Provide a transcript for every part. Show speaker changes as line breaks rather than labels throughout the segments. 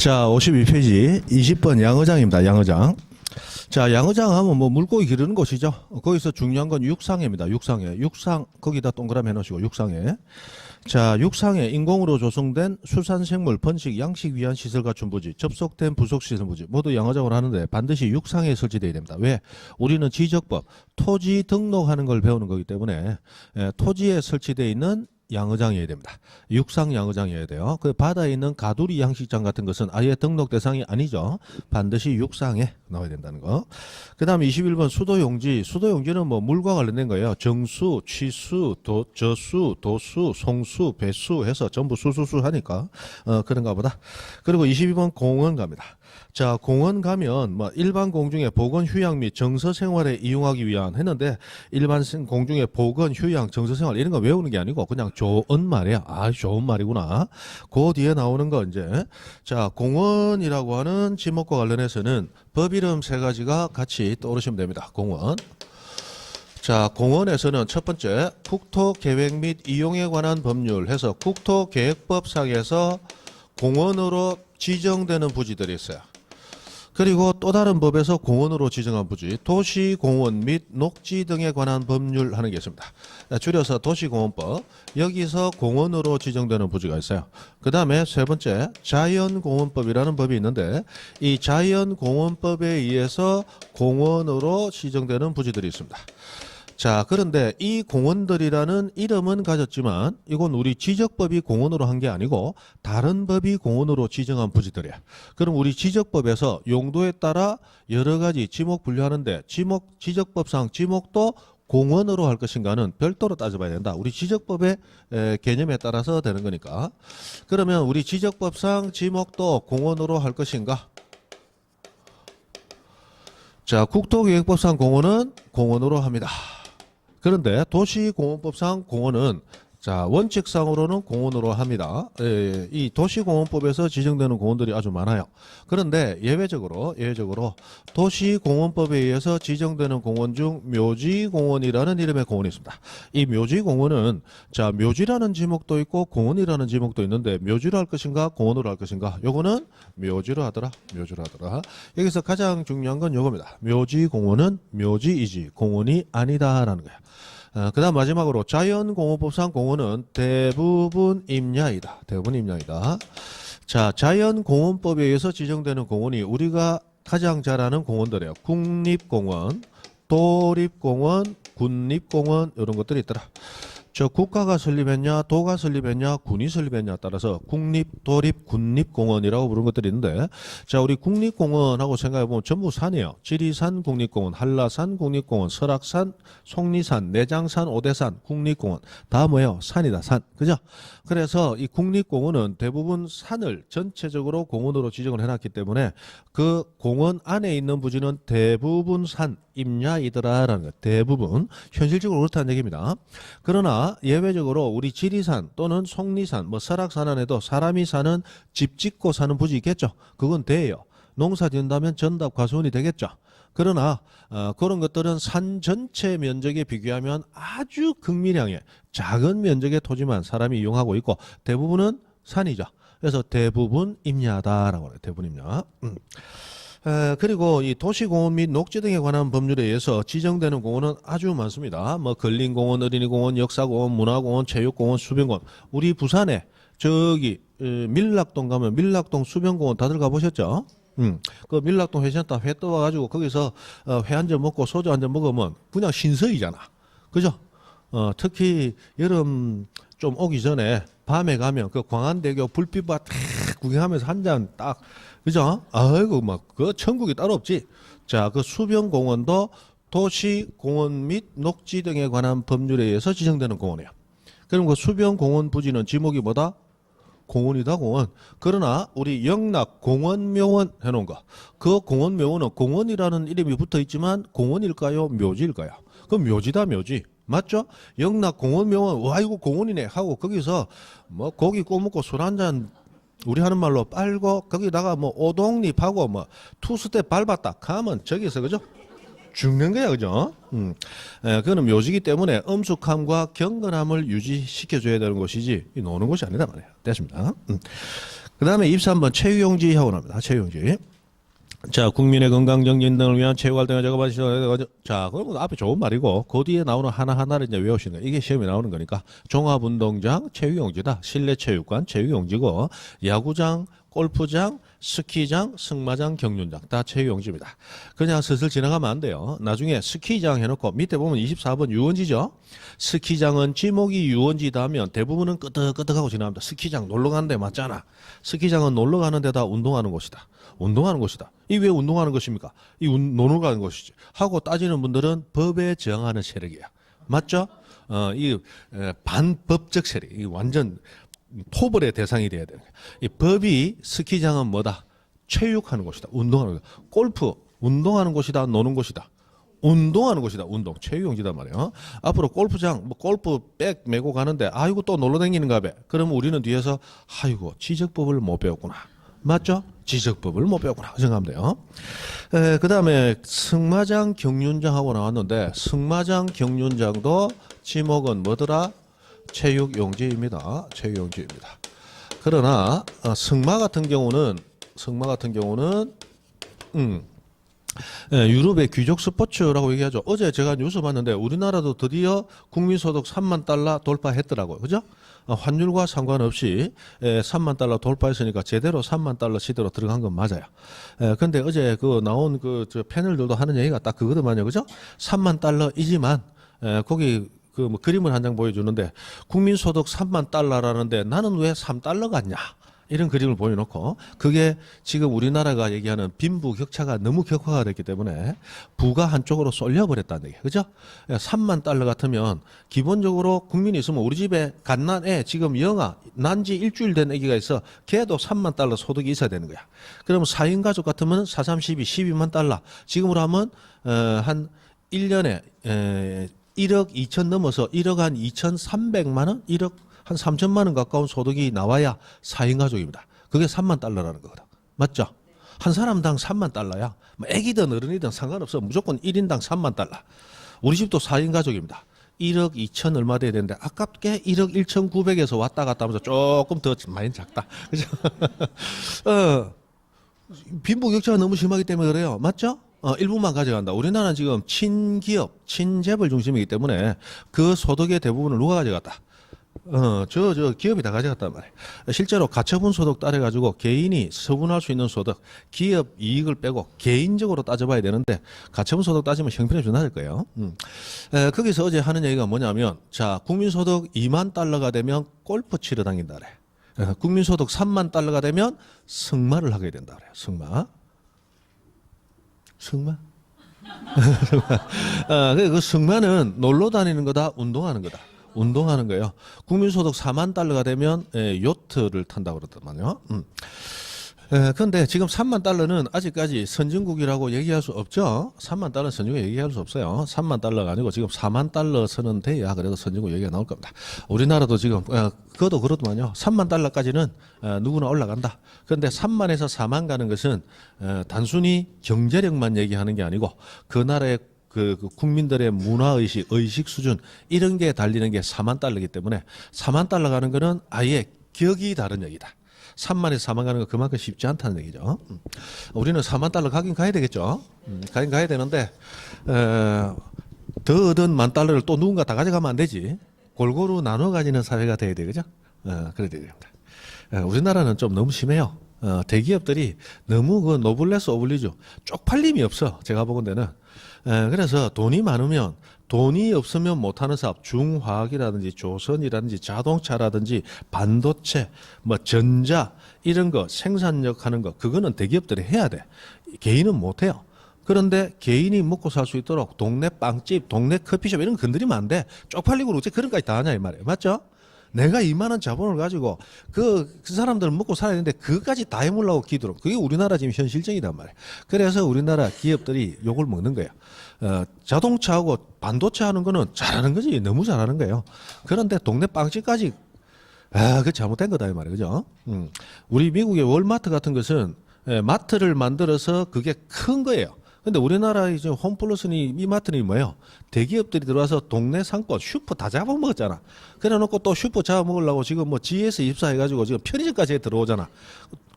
자, 52페이지 20번 양어장입니다. 양어장. 자, 양어장 하면 뭐 물고기 기르는 곳이죠. 거기서 중요한 건 육상해입니다. 육상해. 육상, 거기다 동그라미 해놓으시고 육상해. 자, 육상에 인공으로 조성된 수산생물, 번식, 양식 위한 시설 갖춘 부지, 접속된 부속시설 부지 모두 양어장으로 하는데 반드시 육상에 설치되어야 됩니다. 왜? 우리는 지적법, 토지 등록하는 걸 배우는 거기 때문에 토지에 설치되어 있는 양어장이어야 됩니다. 육상 양어장이어야 돼요. 그 바다에 있는 가두리 양식장 같은 것은 아예 등록 대상이 아니죠. 반드시 육상에 나와야 된다는 거. 그 다음 21번 수도용지. 수도용지는 뭐 물과 관련된 거예요. 정수, 취수, 저수, 도수, 송수, 배수 해서 전부 수수수 하니까 그런가 보다. 그리고 22번 공원 갑니다. 자, 공원 가면 뭐 일반 공중의 보건 휴양 및 정서 생활에 이용하기 위한 했는데 일반 공중의 보건 휴양 정서 생활 이런 거 외우는 게 아니고 그냥 좋은 말이야. 아, 좋은 말이구나. 그 뒤에 나오는 거 이제 자, 공원이라고 하는 지목과 관련해서는 법 이름 세 가지가 같이 떠오르시면 됩니다. 공원. 자, 공원에서는 첫 번째 국토계획 및 이용에 관한 법률 해서 국토계획법상에서 공원으로 지정되는 부지들이 있어요. 그리고 또 다른 법에서 공원으로 지정한 부지, 도시공원 및 녹지 등에 관한 법률 하는 게 있습니다. 줄여서 도시공원법, 여기서 공원으로 지정되는 부지가 있어요. 그 다음에 세 번째, 자연공원법이라는 법이 있는데 이 자연공원법에 의해서 공원으로 지정되는 부지들이 있습니다. 자, 그런데 이 공원들이라는 이름은 가졌지만 이건 우리 지적법이 공원으로 한 게 아니고 다른 법이 공원으로 지정한 부지들이야. 그럼 우리 지적법에서 용도에 따라 여러 가지 지목 분류하는데 지적법상 지목도 공원으로 할 것인가는 별도로 따져봐야 된다. 우리 지적법의 개념에 따라서 되는 거니까. 그러면 우리 지적법상 지목도 공원으로 할 것인가? 자, 국토계획법상 공원은 공원으로 합니다. 그런데 도시공원법상 공원은 자, 원칙상으로는 공원으로 합니다. 이 도시공원법에서 지정되는 공원들이 아주 많아요. 그런데 예외적으로 도시공원법에 의해서 지정되는 공원 중 묘지공원이라는 이름의 공원이 있습니다. 이 묘지공원은 자, 묘지라는 지목도 있고 공원이라는 지목도 있는데 묘지로 할 것인가 공원으로 할 것인가? 요거는 묘지로 하더라. 여기서 가장 중요한 건 요겁니다. 묘지공원은 묘지이지 공원이 아니다라는 거야. 그 다음 마지막으로 자연공원법상 공원은 대부분 임야이다. 자, 자연공원법에 의해서 지정되는 공원이 우리가 가장 잘 아는 공원들이에요. 국립공원, 도립공원, 군립공원 이런 것들이 있더라. 저 국가가 설립했냐, 도가 설립했냐, 군이 설립했냐에 따라서 국립, 도립, 군립공원이라고 부르는 것들이 있는데 자, 우리 국립공원하고 생각해보면 전부 산이에요. 지리산 국립공원, 한라산 국립공원, 설악산, 속리산, 내장산, 오대산 국립공원 다 뭐예요? 산이다, 산. 그죠? 그래서 이 국립공원은 대부분 산을 전체적으로 공원으로 지정을 해놨기 때문에 그 공원 안에 있는 부지는 대부분 산, 임야이더라라는 거. 대부분 현실적으로 그렇다는 얘기입니다. 그러나 예외적으로 우리 지리산 또는 속리산, 뭐 설악산 안에도 사람이 사는 집 짓고 사는 부지 있겠죠. 그건 돼요. 농사 짓는다면 전답 과수원이 되겠죠. 그러나 그런 것들은 산 전체 면적에 비교하면 아주 극미량의 작은 면적의 토지만 사람이 이용하고 있고 대부분은 산이죠. 그래서 대부분 임야다라고 해요. 대부분 임야. 그리고 이 도시공원 및 녹지 등에 관한 법률에 의해서 지정되는 공원은 아주 많습니다. 뭐 근린공원, 어린이공원, 역사공원, 문화공원, 체육공원, 수변공원. 우리 부산에 저기 밀락동 가면 밀락동 수변공원 다들 가보셨죠? 그 밀락동 회센터 회 떠와가지고 거기서 회 한 잔 먹고 소주 한 잔 먹으면 그냥 신서이잖아. 그죠? 특히 여름 좀 오기 전에 밤에 가면 그 광안대교 불빛밭 탁 구경하면서 한 잔 딱 그죠? 아이고 막 그 천국이 따로 없지. 자, 그 수변공원도 도시공원 및 녹지 등에 관한 법률에 의해서 지정되는 공원이에요. 그럼 그 수변공원 부지는 지목이 뭐다? 공원이다, 공원. 그러나 우리 영락 공원묘원 해놓은 거. 그 공원묘원은 공원이라는 이름이 붙어 있지만 공원일까요? 묘지일까요? 그럼 묘지다, 묘지. 맞죠? 영락 공원묘원, 와, 이거 공원이네 하고 거기서 뭐 고기 구워 먹고 술 한잔 우리 하는 말로 빨고 거기다가 뭐 오동잎하고 뭐 투스텝 밟았다 하면 저기서 그죠? 죽는 거야, 그죠? 그거는 묘지기 때문에 엄숙함과 경건함을 유지시켜줘야 되는 것이지 노는 것이 아니다 말이야. 됐습니다. 그 다음에 23번 체육용지하고 나옵니다. 체육용지. 자, 국민의 건강 정진 등을 위한 체육 활동에 적합하시죠. 자, 그러면 앞에 좋은 말이고, 그 뒤에 나오는 하나하나를 이제 외우시는 거예요. 이게 시험에 나오는 거니까. 종합운동장, 체육용지다. 실내체육관, 체육용지고, 야구장, 골프장, 스키장, 승마장, 경륜장 다 체육용지입니다. 그냥 슬슬 지나가면 안 돼요. 나중에 스키장 해놓고 밑에 보면 24번 유원지죠. 스키장은 지목이 유원지다 하면 대부분은 끄덕끄덕하고 지나갑니다. 스키장 놀러 가는 데 맞잖아. 스키장은 놀러 가는 데다 운동하는 곳이다. 운동하는 곳이다. 이 왜 운동하는 것입니까? 이 놀러 가는 것이지. 하고 따지는 분들은 법에 저항하는 세력이야. 맞죠? 이 반법적 세력. 이 완전 토벌의 대상이 돼야 되는 거야. 이 법이 스키장은 뭐다? 체육하는 곳이다. 운동하는 곳. 골프 운동하는 곳이다. 노는 곳이다. 운동하는 곳이다. 운동. 체육용지단 말이에요. 앞으로 골프장 뭐 골프백 메고 가는데 아이고 또 놀러 다니는가 봐. 그러면 우리는 뒤에서 아이고 지적법을 못 배웠구나. 맞죠? 지적법을 못 배웠구나. 생각하면 돼요. 그 다음에 승마장 경륜장하고 나왔는데 승마장 경륜장도 지목은 뭐더라? 체육용지입니다. 체육용지입니다. 그러나 승마 같은 경우는 유럽의 귀족 스포츠라고 얘기하죠. 어제 제가 뉴스 봤는데 우리나라도 드디어 국민소득 3만 달러 돌파했더라고요. 그죠? 환율과 상관없이 3만 달러 돌파했으니까 제대로 3만 달러 시대로 들어간 건 맞아요. 근데 어제 그 나온 저 패널들도 하는 얘기가 딱 그거더만요. 그죠? 3만 달러이지만 거기 그 뭐 그림을 한 장 보여주는데 국민소득 3만 달러라는데 나는 왜 3달러 같냐? 이런 그림을 보여놓고 그게 지금 우리나라가 얘기하는 빈부격차가 너무 격화가 됐기 때문에 부가 한쪽으로 쏠려버렸다는 얘기예요. 그죠? 3만 달러 같으면 기본적으로 국민이 있으면 우리 집에 갓난 애 지금 영아 난지 일주일 된 애기가 있어 걔도 3만 달러 소득이 있어야 되는 거야. 그러면 4인 가족 같으면 4, 3, 12, 12만 달러 지금으로 하면 한 1년에 1억 2천 넘어서 1억 한 2,300만 원? 1억 한 3천만 원 가까운 소득이 나와야 4인 가족입니다. 그게 3만 달러라는 거거든. 맞죠? 한 사람당 3만 달러야. 뭐 애기든 어른이든 상관없어. 무조건 1인당 3만 달러. 우리 집도 4인 가족입니다. 1억 2천 얼마 돼야 되는데 아깝게 1억 1,900에서 왔다 갔다 하면서 조금 더 많이 작다. 그죠? 빈부격차가 너무 심하기 때문에 그래요. 맞죠? 일부만 가져간다. 우리나라는 지금 친기업, 친재벌 중심이기 때문에 그 소득의 대부분을 누가 가져갔다? 저 기업이 다 가져갔단 말이에요. 실제로 가처분 소득 따라가지고 개인이 처분할 수 있는 소득, 기업 이익을 빼고 개인적으로 따져봐야 되는데 가처분 소득 따지면 형편이 좀 낮을 거예요. 거기서 어제 하는 얘기가 뭐냐면 자, 국민소득 2만 달러가 되면 골프 치러 다닌다 그래. 국민소득 3만 달러가 되면 승마를 하게 된다 그래요. 승마. 그 승마는 놀러 다니는 거다, 운동하는 거다. 운동하는 거예요. 국민소득 4만 달러가 되면 요트를 탄다고 그러더만요. 그런데 지금 3만 달러는 아직까지 선진국이라고 얘기할 수 없죠. 3만 달러 선진국 얘기할 수 없어요. 3만 달러가 아니고 지금 4만 달러 선은 돼야 그래도 선진국 얘기가 나올 겁니다. 우리나라도 지금 그것도 그렇더만요. 3만 달러까지는 누구나 올라간다. 그런데 3만에서 4만 가는 것은 단순히 경제력만 얘기하는 게 아니고 그 나라의 그 국민들의 문화의식, 의식 수준 이런 게 달리는 게 4만 달러이기 때문에 4만 달러 가는 거는 아예 격이 다른 얘기다. 3만에서 4만 가는 거 그만큼 쉽지 않다는 얘기죠. 우리는 4만 달러 가긴 가야 되겠죠. 가긴 가야 되는데 더 얻은 만 달러를 또 누군가 다 가져가면 안 되지. 골고루 나눠 가지는 사회가 돼야 되겠죠. 그래야 됩니다. 우리나라는 좀 너무 심해요. 대기업들이 너무 그 노블레스 오블리주 쪽팔림이 없어. 제가 보건대는. 그래서 돈이 많으면 돈이 없으면 못하는 사업 중화학이라든지 조선이라든지 자동차라든지 반도체 뭐 전자 이런 거 생산력 하는 거 그거는 대기업들이 해야 돼. 개인은 못해요. 그런데 개인이 먹고 살 수 있도록 동네 빵집 동네 커피숍 이런 거 건드리면 안 돼. 쪽팔리고 어째 그런 까지 다 하냐 이 말이에요. 맞죠? 내가 2만 원 자본을 가지고 그 사람들은 먹고 살아야 되는데 그것까지 다 해물라고 기도로 그게 우리나라 지금 현실적이단 말이에요. 그래서 우리나라 기업들이 욕을 먹는 거예요. 자동차하고 반도체 하는 거는 잘하는 거지. 너무 잘하는 거예요. 그런데 동네 빵집까지 그 잘못된 거다 이 말이에요. 그죠? 우리 미국의 월마트 같은 것은 마트를 만들어서 그게 큰 거예요. 근데 우리나라 이제 홈플러스니 이마트니 뭐예요? 대기업들이 들어와서 동네 상권 슈퍼 다 잡아먹었잖아. 그래놓고 또 슈퍼 잡아먹으려고 지금 뭐 GS 입사해가지고 지금 편의점까지 들어오잖아.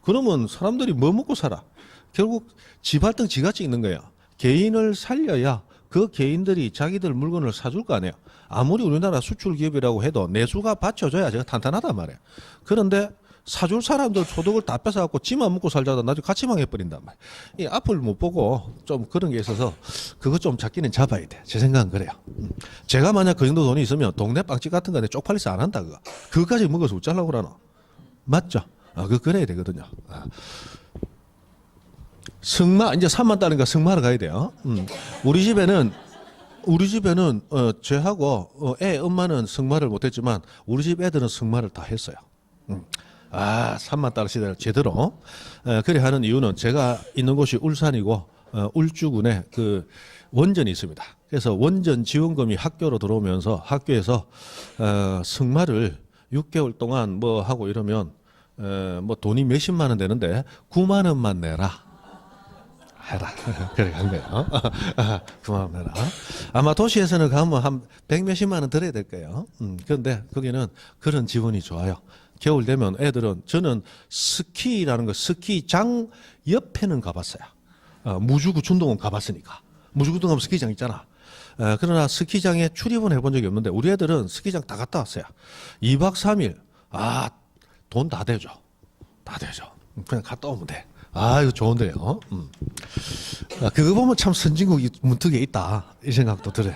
그러면 사람들이 뭐 먹고 살아? 결국 지발등 지같이 있는 거예요. 개인을 살려야 그 개인들이 자기들 물건을 사줄 거 아니에요. 아무리 우리나라 수출 기업이라고 해도 내수가 받쳐줘야 제가 탄탄하단 말이에요. 그런데 사줄 사람들 소득을 다 뺏어갖고 지만 먹고 살자다 나중에 같이 망해버린단 말이에요. 이 앞을 못 보고 좀 그런 게 있어서 그거 좀 잡기는 잡아야 돼. 제 생각은 그래요. 제가 만약 그 정도 돈이 있으면 동네 빵집 같은 거에 쪽팔려서 안 한다 그거. 그거까지 먹어서 어쩌려고 그러나. 맞죠? 그거 그래야 되거든요. 승마 이제 3만 따니까 승마를 가야 돼요. 우리 집에는 저하고 애 엄마는 승마를 못했지만 우리 집 애들은 승마를 다 했어요. 3만 달러 시대를 제대로 그래 하는 이유는 제가 있는 곳이 울산이고 울주군에 그 원전이 있습니다. 그래서 원전 지원금이 학교로 들어오면서 학교에서 승마를 6개월 동안 뭐 하고 이러면 뭐 돈이 몇십만 원 되는데 9만 원만 내라. 해라. 그래 간 거예요. 9만 원 내라. 아마 도시에서는 가면 한 100몇십만 원 들어야 될 거예요. 그런데 거기는 그런 지원이 좋아요. 겨울 되면 애들은 저는 스키라는 거 스키장 옆에는 가봤어요. 무주구춘동은 가봤으니까. 무주구춘동 가면 스키장 있잖아. 그러나 스키장에 출입은 해본 적이 없는데 우리 애들은 스키장 다 갔다 왔어요. 2박 3일. 돈 다 되죠. 다 되죠. 그냥 갔다 오면 돼. 이거 좋은데요. 그거 보면 참 선진국이 문턱에 있다. 이 생각도 들어요.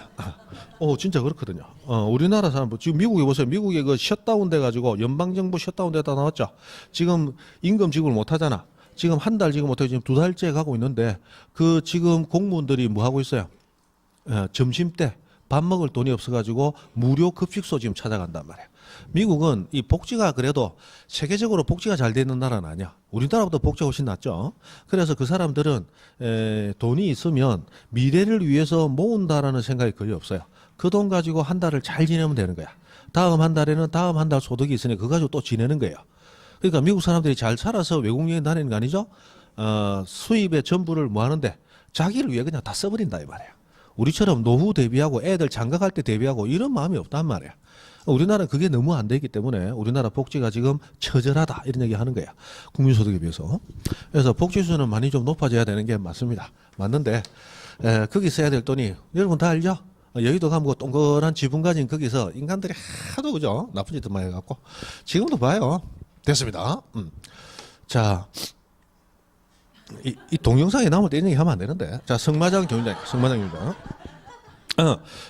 진짜 그렇거든요. 우리나라 사람, 지금 미국에 보세요. 미국에 그 셧다운 돼가지고 연방정부 셧다운 되다 나왔죠. 지금 임금 지급을 못 하잖아. 지금 한 달 지금 못하고 지금 2달째 가고 있는데 그 지금 공무원들이 뭐 하고 있어요? 점심 때 밥 먹을 돈이 없어가지고 무료 급식소 지금 찾아간단 말이에요. 미국은 이 복지가 그래도 세계적으로 복지가 잘 되는 나라는 아니야. 우리나라보다 복지가 훨씬 낫죠. 그래서 그 사람들은 돈이 있으면 미래를 위해서 모은다라는 생각이 거의 없어요. 그 돈 가지고 한 달을 잘 지내면 되는 거야. 다음 한 달에는 다음 한 달 소득이 있으니 그거 가지고 또 지내는 거예요. 그러니까 미국 사람들이 잘 살아서 외국 여행 다니는 거 아니죠? 수입의 전부를 뭐 하는데 자기를 위해 그냥 다 써버린다 이 말이야. 우리처럼 노후 대비하고 애들 장가갈 때 대비하고 이런 마음이 없단 말이야. 우리나라는 그게 너무 안 되기 때문에 우리나라 복지가 지금 처절하다 이런 얘기 하는 거야. 국민소득에 비해서. 그래서 복지 수준은 많이 좀 높아져야 되는 게 맞습니다. 맞는데 거기 써야 될 돈이 여러분 다 알죠? 여의도 가면 그 동그란 지붕 가진 거기서 인간들이 하도 그죠? 나쁜 짓도 많이 해갖고 지금도 봐요. 됐습니다. 자. 이 동영상에 남을 때 이런 얘기 하면 안 되는데. 자, 승마장 경유장.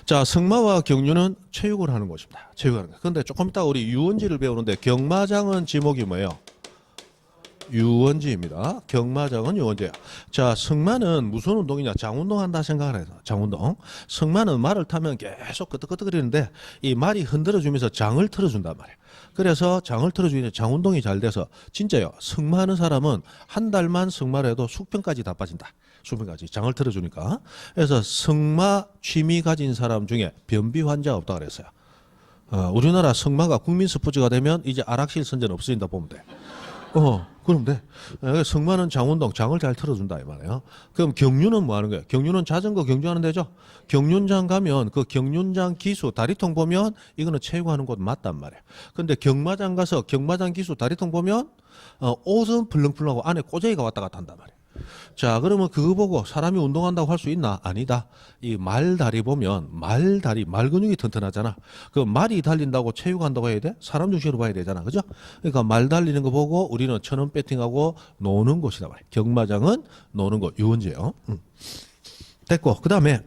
자, 승마와 경유는 체육을 하는 곳입니다. 체육하는 거. 근데 조금 이따 우리 유원지를 배우는데 경마장은 지목이 뭐예요? 유원지입니다. 경마장은 유원지예요. 자, 승마는 무슨 운동이냐? 장운동 한다 생각을 해서 장운동. 승마는 말을 타면 계속 끄덕끄덕거리는데 이 말이 흔들어주면서 장을 틀어준단 말이에요. 그래서 장을 틀어주면 장운동이 잘 돼서 진짜요. 승마하는 사람은 한 달만 승마를 해도 숙병까지 다 빠진다. 숙병까지 장을 틀어주니까. 그래서 승마 취미 가진 사람 중에 변비 환자가 없다 그랬어요. 우리나라 승마가 국민 스포츠가 되면 이제 아락실 선전 없어진다 보면 돼. 그럼 돼. 승마는 장운동, 장을 잘 틀어준다 이 말이에요. 그럼 경유는 뭐 하는 거예요? 경유는 자전거 경주하는 데죠. 경륜장 가면 그 경륜장 기수 다리통 보면 이거는 체육하는 곳 맞단 말이에요. 근데 경마장 가서 경마장 기수 다리통 보면 옷은 불렁불렁하고 안에 꼬재기가 왔다 갔다 한단 말이에요. 자, 그러면 그거 보고 사람이 운동한다고 할 수 있나? 아니다. 이 말다리 보면 말 근육이 튼튼하잖아. 그 말이 달린다고 체육한다고 해야 돼? 사람 중심으로 봐야 되잖아. 그죠? 그러니까 말 달리는 거 보고 우리는 천원 배팅하고 노는 곳이다 말이야. 경마장은 노는 곳, 유원지예요. 됐고, 그 다음에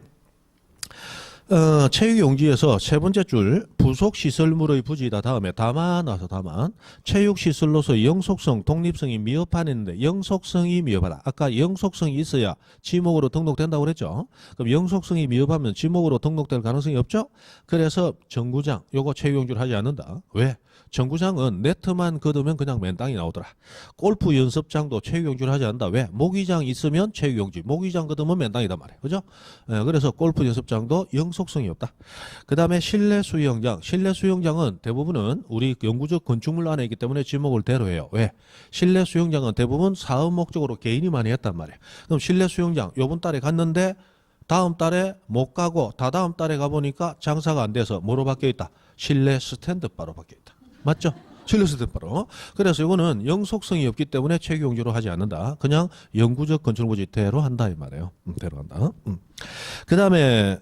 체육용지에서 세 번째 줄 부속시설물의 부지이다. 다음에 다만 나서 다만 체육시설로서 영속성, 독립성이 미흡하는데 영속성이 미흡하다. 아까 영속성이 있어야 지목으로 등록된다고 그랬죠. 그럼 영속성이 미흡하면 지목으로 등록될 가능성이 없죠. 그래서 정구장 요거 체육용지를 하지 않는다. 왜? 정구장은 네트만 걷으면 그냥 맨 땅이 나오더라. 골프 연습장도 체육용지를 하지 않는다. 왜? 모기장 있으면 체육용지, 모기장 걷으면 맨 땅이단 말이에요. 그죠? 그래서 골프 연습장도 영속성이 없다. 그 다음에 실내 수영장. 실내 수영장은 대부분은 우리 영구적 건축물 안에 있기 때문에 지목을 대로해요. 왜? 실내 수영장은 대부분 사업 목적으로 개인이 많이 했단 말이에요. 그럼 실내 수영장 요번 달에 갔는데 다음 달에 못 가고 다다음 달에 가보니까 장사가 안 돼서 뭐로 바뀌어 있다? 실내 스탠드바로 바뀌어 있다. 맞죠? 실내 스탠드바로. 그래서 이거는 영속성이 없기 때문에 체육용지로 하지 않는다. 그냥 영구적 건축물지대로 한다 이 말이에요. 대로 한다. 그 다음에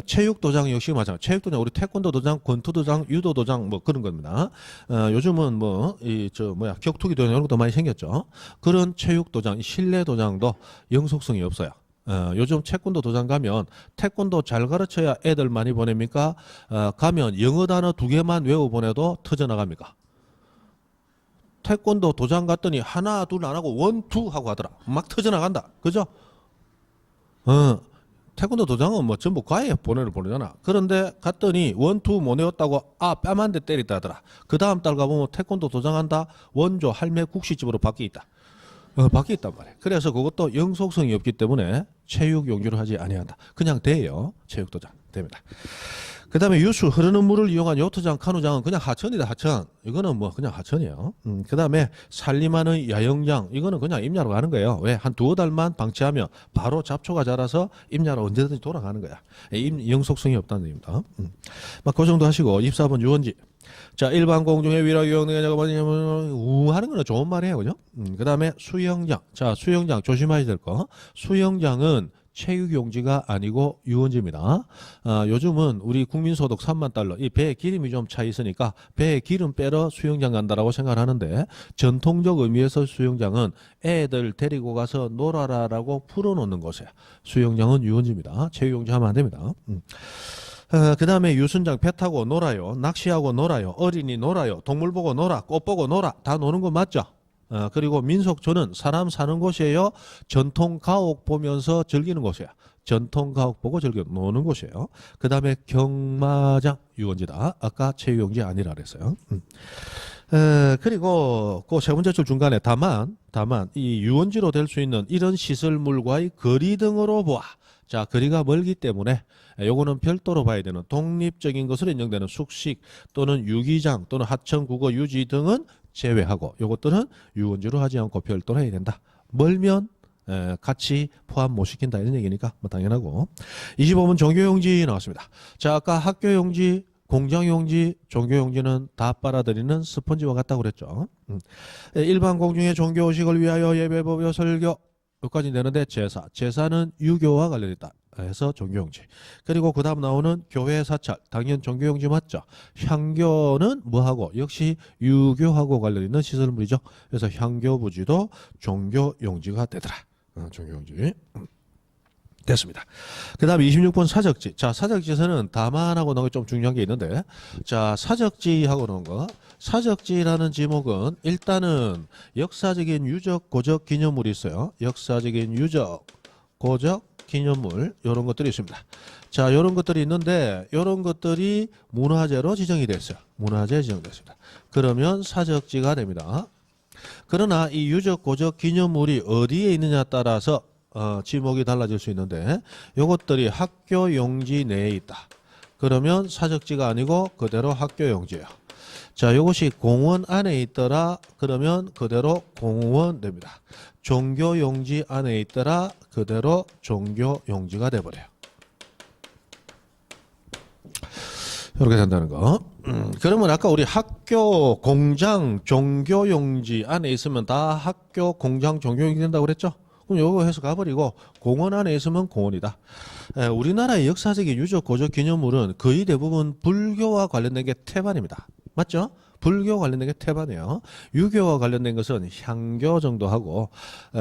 체육도장 역시 마찬가지. 체육도장 우리 태권도 도장, 권투 도장, 유도 도장 뭐 그런 겁니다. 요즘은 뭐 이 격투기 도장 이런 것도 많이 생겼죠. 그런 체육도장, 실내 도장도 영속성이 없어요. 요즘 태권도 도장 가면 태권도 잘 가르쳐야 애들 많이 보냅니까? 가면 영어 단어 2개만 외워 보내도 터져나갑니까? 태권도 도장 갔더니 하나 둘 안 하고 원, 투 하고 하더라. 막 터져나간다. 그죠? 태권도 도장은 뭐 전부 과외 보내잖아. 그런데 갔더니 원, 투 못 외웠다고 뺨 한 대 때리다 하더라. 그 다음 달 가보면 태권도 도장한다. 원조 할매 국시집으로 바뀌어 있다. 바뀌어 있단 말이에요. 그래서 그것도 영속성이 없기 때문에 체육 용지로 하지 아니한다. 그냥 돼요. 체육도장 됩니다. 그 다음에 유수 흐르는 물을 이용한 요트장, 카누장은 그냥 하천이다. 하천. 이거는 뭐 그냥 하천이에요. 그 다음에 산림하는 야영장. 이거는 그냥 임야로 가는 거예요. 왜? 한 2달만 방치하면 바로 잡초가 자라서 임야로 언제든지 돌아가는 거야. 영속성이 없다는 얘기입니다. 그 정도 하시고 24번 유원지. 자, 일반 공중의 위락용 하는 거는 좋은 말이에요. 그죠? 그 다음에 수영장. 자, 수영장 조심하셔야 될 거. 수영장은 체육용지가 아니고 유원지입니다. 요즘은 우리 국민소득 3만 달러, 이 배에 기름이 좀 차 있으니까 배에 기름 빼러 수영장 간다라고 생각하는데 전통적 의미에서 수영장은 애들 데리고 가서 놀아라라고 풀어놓는 곳이에요. 수영장은 유원지입니다. 체육용지 하면 안 됩니다. 그 다음에 유순장 배 타고 놀아요. 낚시하고 놀아요. 어린이 놀아요. 동물 보고 놀아. 꽃 보고 놀아. 다 노는 거 맞죠? 그리고 민속촌은 사람 사는 곳이에요. 전통 가옥 보면서 즐기는 곳이에요. 전통 가옥 보고 즐겨 노는 곳이에요. 그 다음에 경마장 유원지다. 아까 체육용지 아니라 그랬어요. 그리고 그 세 번째 줄 중간에 다만 이 유원지로 될 수 있는 이런 시설물과의 거리 등으로 보아. 자, 거리가 멀기 때문에 요거는 별도로 봐야 되는 독립적인 것으로 인정되는 숙식 또는 유기장 또는 하천, 국어, 유지 등은 제외하고 요것들은 유원지로 하지 않고 별도로 해야 된다. 멀면 같이 포함 못 시킨다 이런 얘기니까 뭐 당연하고. 25번 종교용지 나왔습니다. 자, 아까 학교용지, 공장용지, 종교용지는 다 빨아들이는 스펀지와 같다고 그랬죠. 일반 공중의 종교의식을 위하여 예배, 법요, 설교 여기까지 되는데 제사는 유교와 관련있다 해서 종교용지. 그리고 그 다음 나오는 교회 사찰, 당연 종교용지 맞죠. 향교는 뭐하고? 역시 유교하고 관련 있는 시설물이죠. 그래서 향교부지도 종교용지가 되더라. 종교용지 됐습니다. 그 다음 26번 사적지. 자, 사적지에서는 다만하고 나오기 좀 중요한 게 있는데, 자, 사적지하고 나온 거. 사적지라는 지목은 일단은 역사적인 유적, 고적, 기념물이 있어요. 역사적인 유적, 고적, 기념물 이런 것들이 있습니다. 자, 이런 것들이 있는데 이런 것들이 문화재로 지정이 됐어요. 문화재 지정됐습니다. 그러면 사적지가 됩니다. 그러나 이 유적, 고적, 기념물이 어디에 있느냐에 따라서 지목이 달라질 수 있는데 이것들이 학교 용지 내에 있다. 그러면 사적지가 아니고 그대로 학교 용지예요. 자, 이것이 공원 안에 있더라. 그러면 그대로 공원 됩니다. 종교 용지 안에 있더라. 그대로 종교 용지가 돼버려요. 이렇게 된다는 거. 그러면 아까 우리 학교, 공장, 종교 용지 안에 있으면 다 학교, 공장, 종교 용지 된다고 그랬죠? 그럼 요거 해서 가버리고 공원 안에 있으면 공원이다. 우리나라의 역사적인 유적, 고적, 기념물은 거의 대부분 불교와 관련된 게 태반입니다. 맞죠? 불교 관련된 게 태반이에요. 유교와 관련된 것은 향교 정도 하고,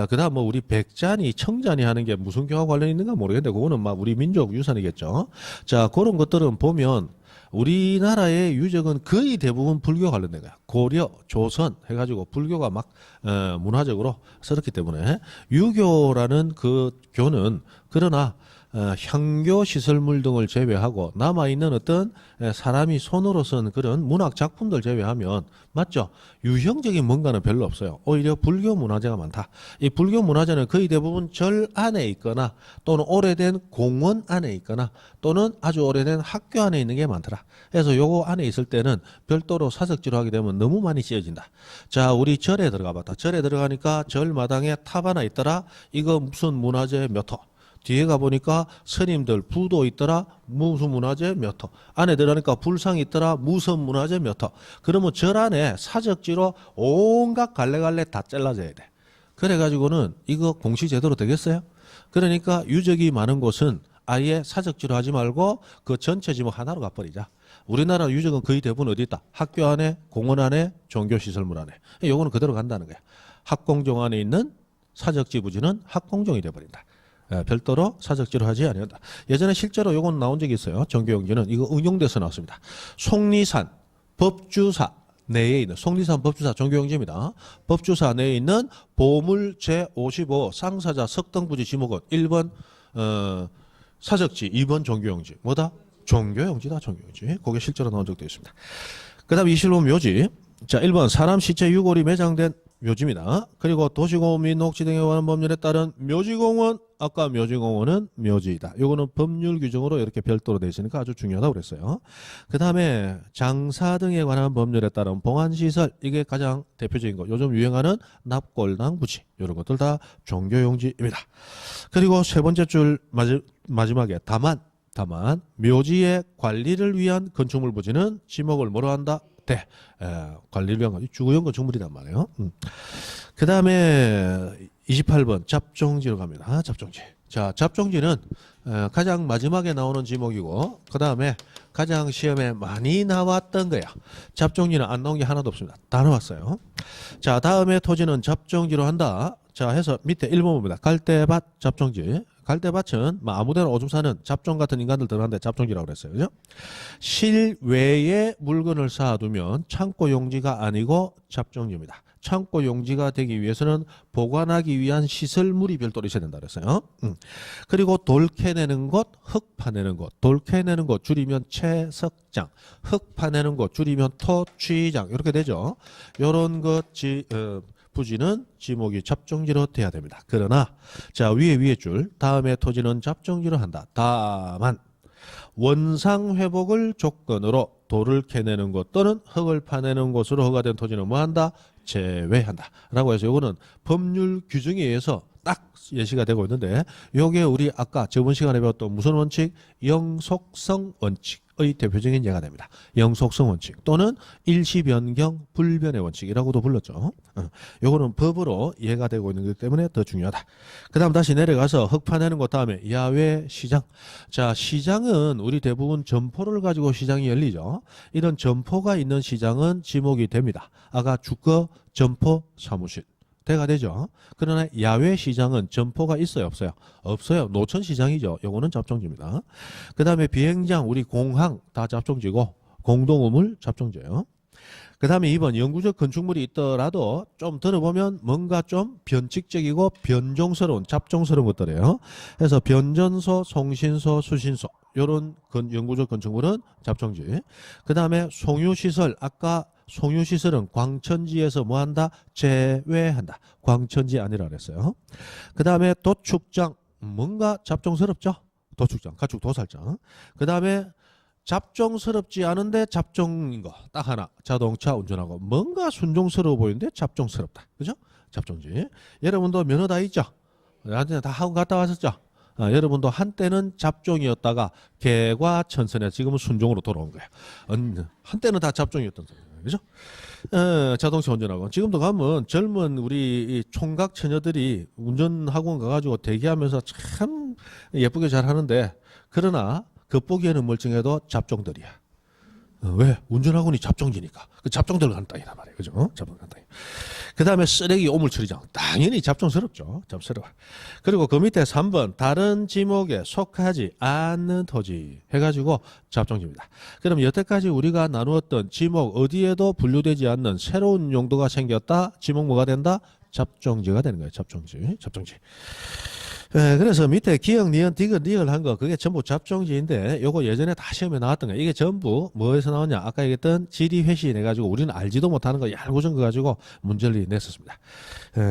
그 다음 뭐 우리 백자니, 청자니 하는 게 무슨 교와 관련 있는가 모르겠는데, 그거는 막 우리 민족 유산이겠죠. 자, 그런 것들은 보면 우리나라의 유적은 거의 대부분 불교 관련된 거야. 고려, 조선 해가지고 불교가 막 문화적으로 서럽기 때문에 유교라는 그 교는 그러나 향교 시설물 등을 제외하고 남아있는 어떤 사람이 손으로 쓴 그런 문학 작품들 제외하면 맞죠? 유형적인 뭔가는 별로 없어요. 오히려 불교 문화재가 많다. 이 불교 문화재는 거의 대부분 절 안에 있거나 또는 오래된 공원 안에 있거나 또는 아주 오래된 학교 안에 있는 게 많더라. 그래서 요거 안에 있을 때는 별도로 사석지로 하게 되면 너무 많이 씌어진다. 자, 우리 절에 들어가 봤다. 절에 들어가니까 절 마당에 탑 하나 있더라. 이거 무슨 문화재 몇 호. 뒤에 가보니까 스님들 부도 있더라. 무슨 문화재 몇 호. 안에 들어가니까 불상 있더라. 무슨 문화재 몇 호. 그러면 절 안에 사적지로 온갖 갈래갈래 다 잘라져야 돼. 그래가지고는 이거 공시 제대로 되겠어요? 그러니까 유적이 많은 곳은 아예 사적지로 하지 말고 그 전체 지목 하나로 가버리자. 우리나라 유적은 거의 대부분 어디 있다? 학교 안에, 공원 안에, 종교시설물 안에. 요거는 그대로 간다는 거야. 학공종 안에 있는 사적지 부지는 학공종이 돼버린다. 별도로 사적지로 하지 아니한다. 예전에 실제로 요건 나온 적이 있어요. 정교용지는 이거 응용돼서 나왔습니다. 속리산 법주사 내에 있는 속리산 법주사 정교용지입니다. 법주사 내에 있는 보물 제55 상사자 석등부지 지목은 1번 사적지, 2번 종교용지. 뭐다? 종교용지다. 종교용지. 그게 실제로 나온 적도 있습니다. 그 다음 21번 묘지. 자, 1번 사람 시체 유골이 매장된 묘지입니다. 그리고 도시공원 및 녹지 등에 관한 법률에 따른 묘지공원, 아까 묘지공원은 묘지이다. 요거는 법률 규정으로 이렇게 별도로 되어 있으니까 아주 중요하다고 그랬어요. 그 다음에 장사 등에 관한 법률에 따른 봉안시설, 이게 가장 대표적인 거. 요즘 유행하는 납골당 부지, 이런 것들 다 종교용지입니다. 그리고 세 번째 줄 마지막에 다만 묘지의 관리를 위한 건축물 부지는 지목을 뭐로 한다? 관리를 위한 주거용 건축물이란 말이에요. 그 다음에 28번 잡종지로 갑니다. 잡종지. 자, 잡종지는 가장 마지막에 나오는 지목이고 그 다음에 가장 시험에 많이 나왔던 거야. 잡종지는 안 나온 게 하나도 없습니다. 다 나왔어요. 자, 다음에 토지는 잡종지로 한다. 자, 해서 밑에 1번 봅니다. 갈대밭 잡종지. 갈대밭은 아무데나 오줌 싸는 잡종 같은 인간들 들어가는데 잡종지라고 그랬어요. 그죠? 실외에 물건을 쌓아두면 창고 용지가 아니고 잡종지입니다. 창고 용지가 되기 위해서는 보관하기 위한 시설물이 별도로 있어야 된다 그랬어요. 그리고 돌 캐내는 곳, 흙 파내는 곳, 돌 캐내는 곳 줄이면 채석장, 흙 파내는 곳 줄이면 토취장 이렇게 되죠. 이런 것 부지는 지목이 잡종지로 돼야 됩니다. 그러나 자 위에 줄 다음에 토지는 잡종지로 한다. 다만 원상 회복을 조건으로 돌을 캐내는 곳 또는 흙을 파내는 곳으로 허가된 토지는 뭐한다? 제외한다. 라고 해서 이거는 법률 규정에 의해서 딱 예시가 되고 있는데 요게 우리 아까 저번 시간에 배웠던 무슨 원칙? 영속성 원칙의 대표적인 예가 됩니다. 영속성 원칙 또는 일시 변경 불변의 원칙이라고도 불렀죠. 요거는 법으로 이해가 되고 있는 것 때문에 더 중요하다. 그 다음 다시 내려가서 흙 파내는 것 다음에 야외 시장. 자, 시장은 우리 대부분 점포를 가지고 시장이 열리죠. 이런 점포가 있는 시장은 지목이 됩니다. 아까 주거 점포 사무실. 대가 되죠. 그러나 야외 시장은 점포가 있어요, 없어요? 없어요. 노천 시장이죠. 요거는 잡종지입니다. 그 다음에 비행장, 우리 공항 다 잡종지고 공동우물 잡종지예요. 그 다음에 2번 영구적 건축물이 있더라도 좀 들어보면 뭔가 좀 변칙적이고 변종스러운 잡종스러운 것들이에요. 그래서 변전소, 송신소, 수신소 요런 영구적 건축물은 잡종지. 그 다음에 송유시설 아까 송유시설은 광천지에서 뭐한다? 제외한다. 광천지 아니라 그랬어요. 그 다음에 도축장 뭔가 잡종스럽죠? 도축장, 가축 도살장. 그 다음에 잡종스럽지 않은데 잡종인 거 딱 하나. 자동차 운전하고 뭔가 순종스러워 보이는데 잡종스럽다. 그죠? 잡종지. 여러분도 면허 다 있죠? 다 하고 갔다 왔었죠? 여러분도 한때는 잡종이었다가 개과 천선에 지금은 순종으로 돌아온 거예요. 한때는 다 잡종이었던 거예요. 그죠? 자동차 운전하고 지금도 가면 젊은 우리 이 총각 처녀들이 운전학원 가가지고 대기하면서 참 예쁘게 잘 하는데 그러나 겉보기에는 멀쩡해도 잡종들이야. 왜? 운전학원이 잡종지니까. 그 잡종들 가는 땅이란 말이에요. 그죠? 잡종 가는 땅이. 그 다음에 쓰레기 오물처리장. 당연히 잡종스럽죠. 잡스러워. 그리고 그 밑에 3번 다른 지목에 속하지 않는 토지 해가지고 잡종지입니다. 그럼 여태까지 우리가 나누었던 지목 어디에도 분류되지 않는 새로운 용도가 생겼다. 지목 뭐가 된다? 잡종지가 되는 거예요. 잡종지. 그래서 밑에 기역, 니은, 디귿, 리을 한 거, 그게 전부 잡종지인데, 요거 예전에 다 시험에 나왔던 거. 이게 전부 뭐에서 나오냐? 아까 얘기했던 지리 회신 해가지고 우리는 알지도 못하는 거 얄궂은 거 가지고 문제를 냈었습니다.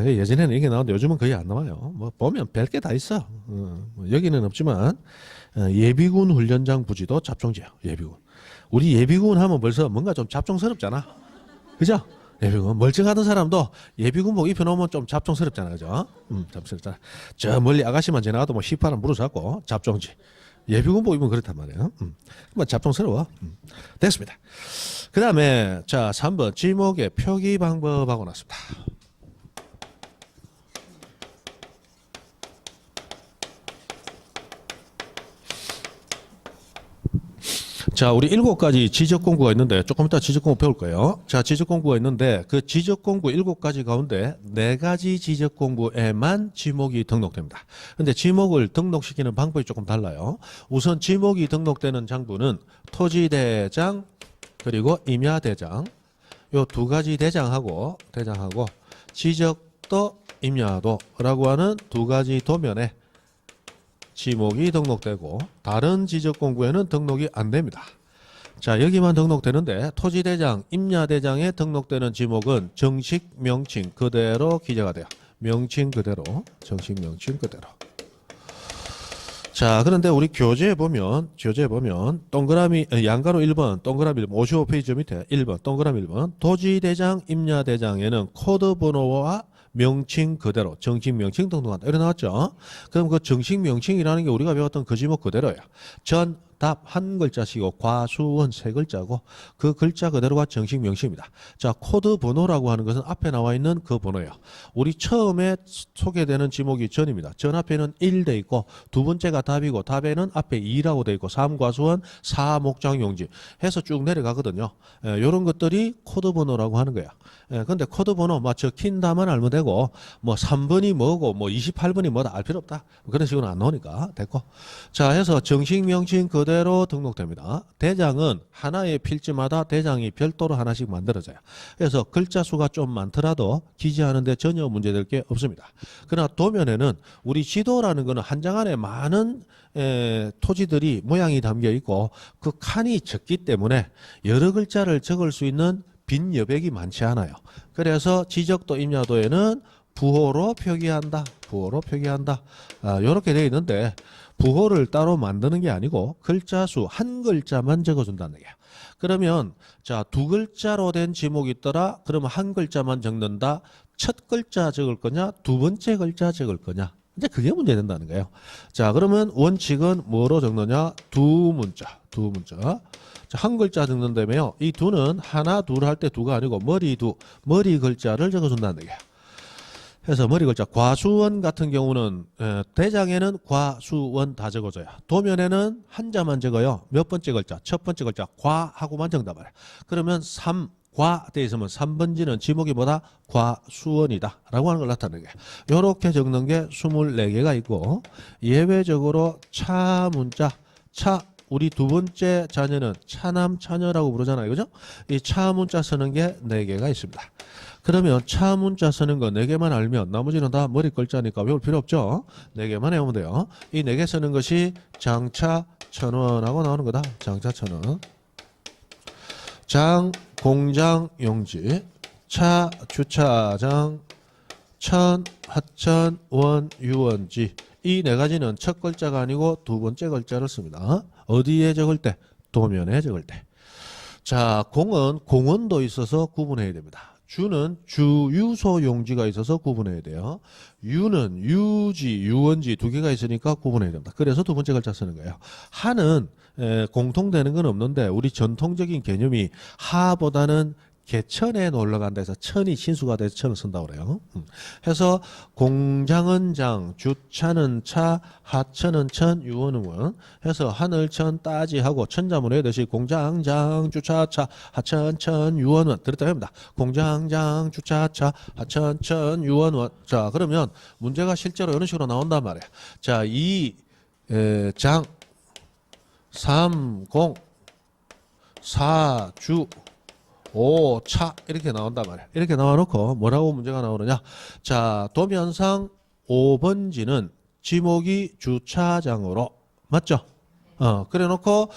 예전에는 이게 나오는데 요즘은 거의 안 나와요. 뭐 보면 별 게 다 있어. 뭐 여기는 없지만, 예비군 훈련장 부지도 잡종지예요. 예비군. 우리 예비군 하면 벌써 뭔가 좀 잡종스럽잖아. 그죠? 예비군 멀쩡하던 사람도 예비군복 입혀놓으면 좀 잡종스럽잖아, 그죠? 잡종스럽잖아. 저 멀리 아가씨만 지나가도 뭐 휘파람 부르잡고 잡종지. 예비군복 입으면 그렇단 말이에요. 뭐 잡종스러워. 됐습니다. 그 다음에 자 3번 지목의 표기 방법하고 났습니다. 자, 우리 7가지 지적 공부가 있는데 조금 이따 지적 공부 배울 거예요. 자, 지적 공부가 있는데 그 지적 공부 7가지 가운데 4가지 지적 공부에만 지목이 등록됩니다. 근데 지목을 등록시키는 방법이 조금 달라요. 우선 지목이 등록되는 장부는 토지대장 그리고 임야대장 요 2가지 대장하고 지적도 임야도라고 하는 2가지 도면에 지목이 등록되고 다른 지적공구에는 등록이 안 됩니다. 자, 여기만 등록되는데 토지대장, 임야대장에 등록되는 지목은 정식 명칭 그대로 기재가 돼요. 명칭 그대로, 정식 명칭 그대로. 자, 그런데 우리 교재에 보면 동그라미 양가로 1번, 동그라미 1번, 55페이지 밑에 1번, 동그라미 1번 토지대장, 임야대장에는 코드 번호와 명칭 그대로 정식 명칭 등록한다. 이래 나왔죠. 그럼 그 정식 명칭이라는 게 우리가 배웠던 그 지목 그대로야. 전, 답 한 글자씩이고 과수원 3글자고 그 글자 그대로가 정식 명칭입니다. 자, 코드 번호라고 하는 것은 앞에 나와 있는 그 번호예요. 우리 처음에 소개되는 지목이 전입니다. 전 앞에는 1 돼 있고 두 번째가 답이고 답에는 앞에 2라고 돼 있고 3과수원 4목장용지 해서 쭉 내려가거든요. 이런 것들이 코드 번호라고 하는 거야. 근데 코드 번호 뭐 적힌 답만 알면 되고 뭐 3번이 뭐고 뭐 28번이 뭐다 알 필요 없다. 그런 식으로 안 나오니까 됐고. 자, 해서 정식 명칭 그대로 등록됩니다. 대장은 하나의 필지마다 대장이 별도로 하나씩 만들어져요. 그래서 글자 수가 좀 많더라도 기재하는데 전혀 문제될 게 없습니다. 그러나 도면에는 우리 지도라는 것은 한 장 안에 많은 토지들이 모양이 담겨 있고 그 칸이 적기 때문에 여러 글자를 적을 수 있는 빈 여백이 많지 않아요. 그래서 지적도 임야도에는 부호로 표기한다. 이렇게 되어 있는데 부호를 따로 만드는 게 아니고 글자 수 한 글자만 적어준다는 얘기야. 그러면 자, 2글자로 된 지목이 있더라. 그러면 한 글자만 적는다. 첫 글자 적을 거냐, 두 번째 글자 적을 거냐. 이제 그게 문제된다는 거예요. 자, 그러면 원칙은 뭐로 적느냐? 두 문자. 자, 한 글자 적는다며요. 이 두는 하나, 둘 할 때 두가 아니고 머리 글자를 적어준다는 얘기예요. 그래서 머리 글자 과수원 같은 경우는 대장에는 과수원 다 적어줘요. 도면에는 한자만 적어요. 몇 번째 글자? 첫 번째 글자 과하고만 적는단 말이에요. 그러면 3과 돼 있으면 3번지는 지목이 뭐다? 과수원이다 라고 하는 걸 나타내는 거예요. 이렇게 적는 게 24개가 있고 예외적으로 차 문자 우리 두 번째 자녀는 차남 차녀라고 부르잖아요. 그죠? 이 차 문자 쓰는 게 4개가 있습니다. 그러면 차 문자 쓰는 거 4개만 알면 나머지는 다 머리 글자니까 외울 필요 없죠. 4개만 외우면 돼요. 이 4개 쓰는 것이 장차 천원하고 나오는 거다. 장차 천원. 장 공장 용지, 차 주차장, 천 하천 원 유원지. 이 4가지는 첫 글자가 아니고 두 번째 글자를 씁니다. 어디에 적을 때? 도면에 적을 때. 자, 공은 공원도 있어서 구분해야 됩니다. 주는 주유소 용지가 있어서 구분해야 돼요. 유는 유지, 유원지 2개가 있으니까 구분해야 됩니다. 그래서 두 번째 글자 쓰는 거예요. 하는 공통되는 건 없는데 우리 전통적인 개념이 하보다는 개천에 놀러 간다 해서 천이 신수가 돼서 천을 쓴다고 그래요. 해서 공장은 장, 주차는 차, 하천은 천, 유원은 원 해서 하늘천 따지하고 천자문 해듯이 공장, 장, 주차, 차, 하천, 천, 유원, 원 들었다 합니다. 공장, 장, 주차, 차, 하천, 천, 유원, 원. 자, 그러면 문제가 실제로 이런 식으로 나온단 말이에요. 자, 장, 3, 공, 4, 주, 5, 차 이렇게 나온단 말이에요. 이렇게 나와놓고 뭐라고 문제가 나오느냐. 자, 도면상 5번지는 지목이 주차장으로. 맞죠? 그래 놓고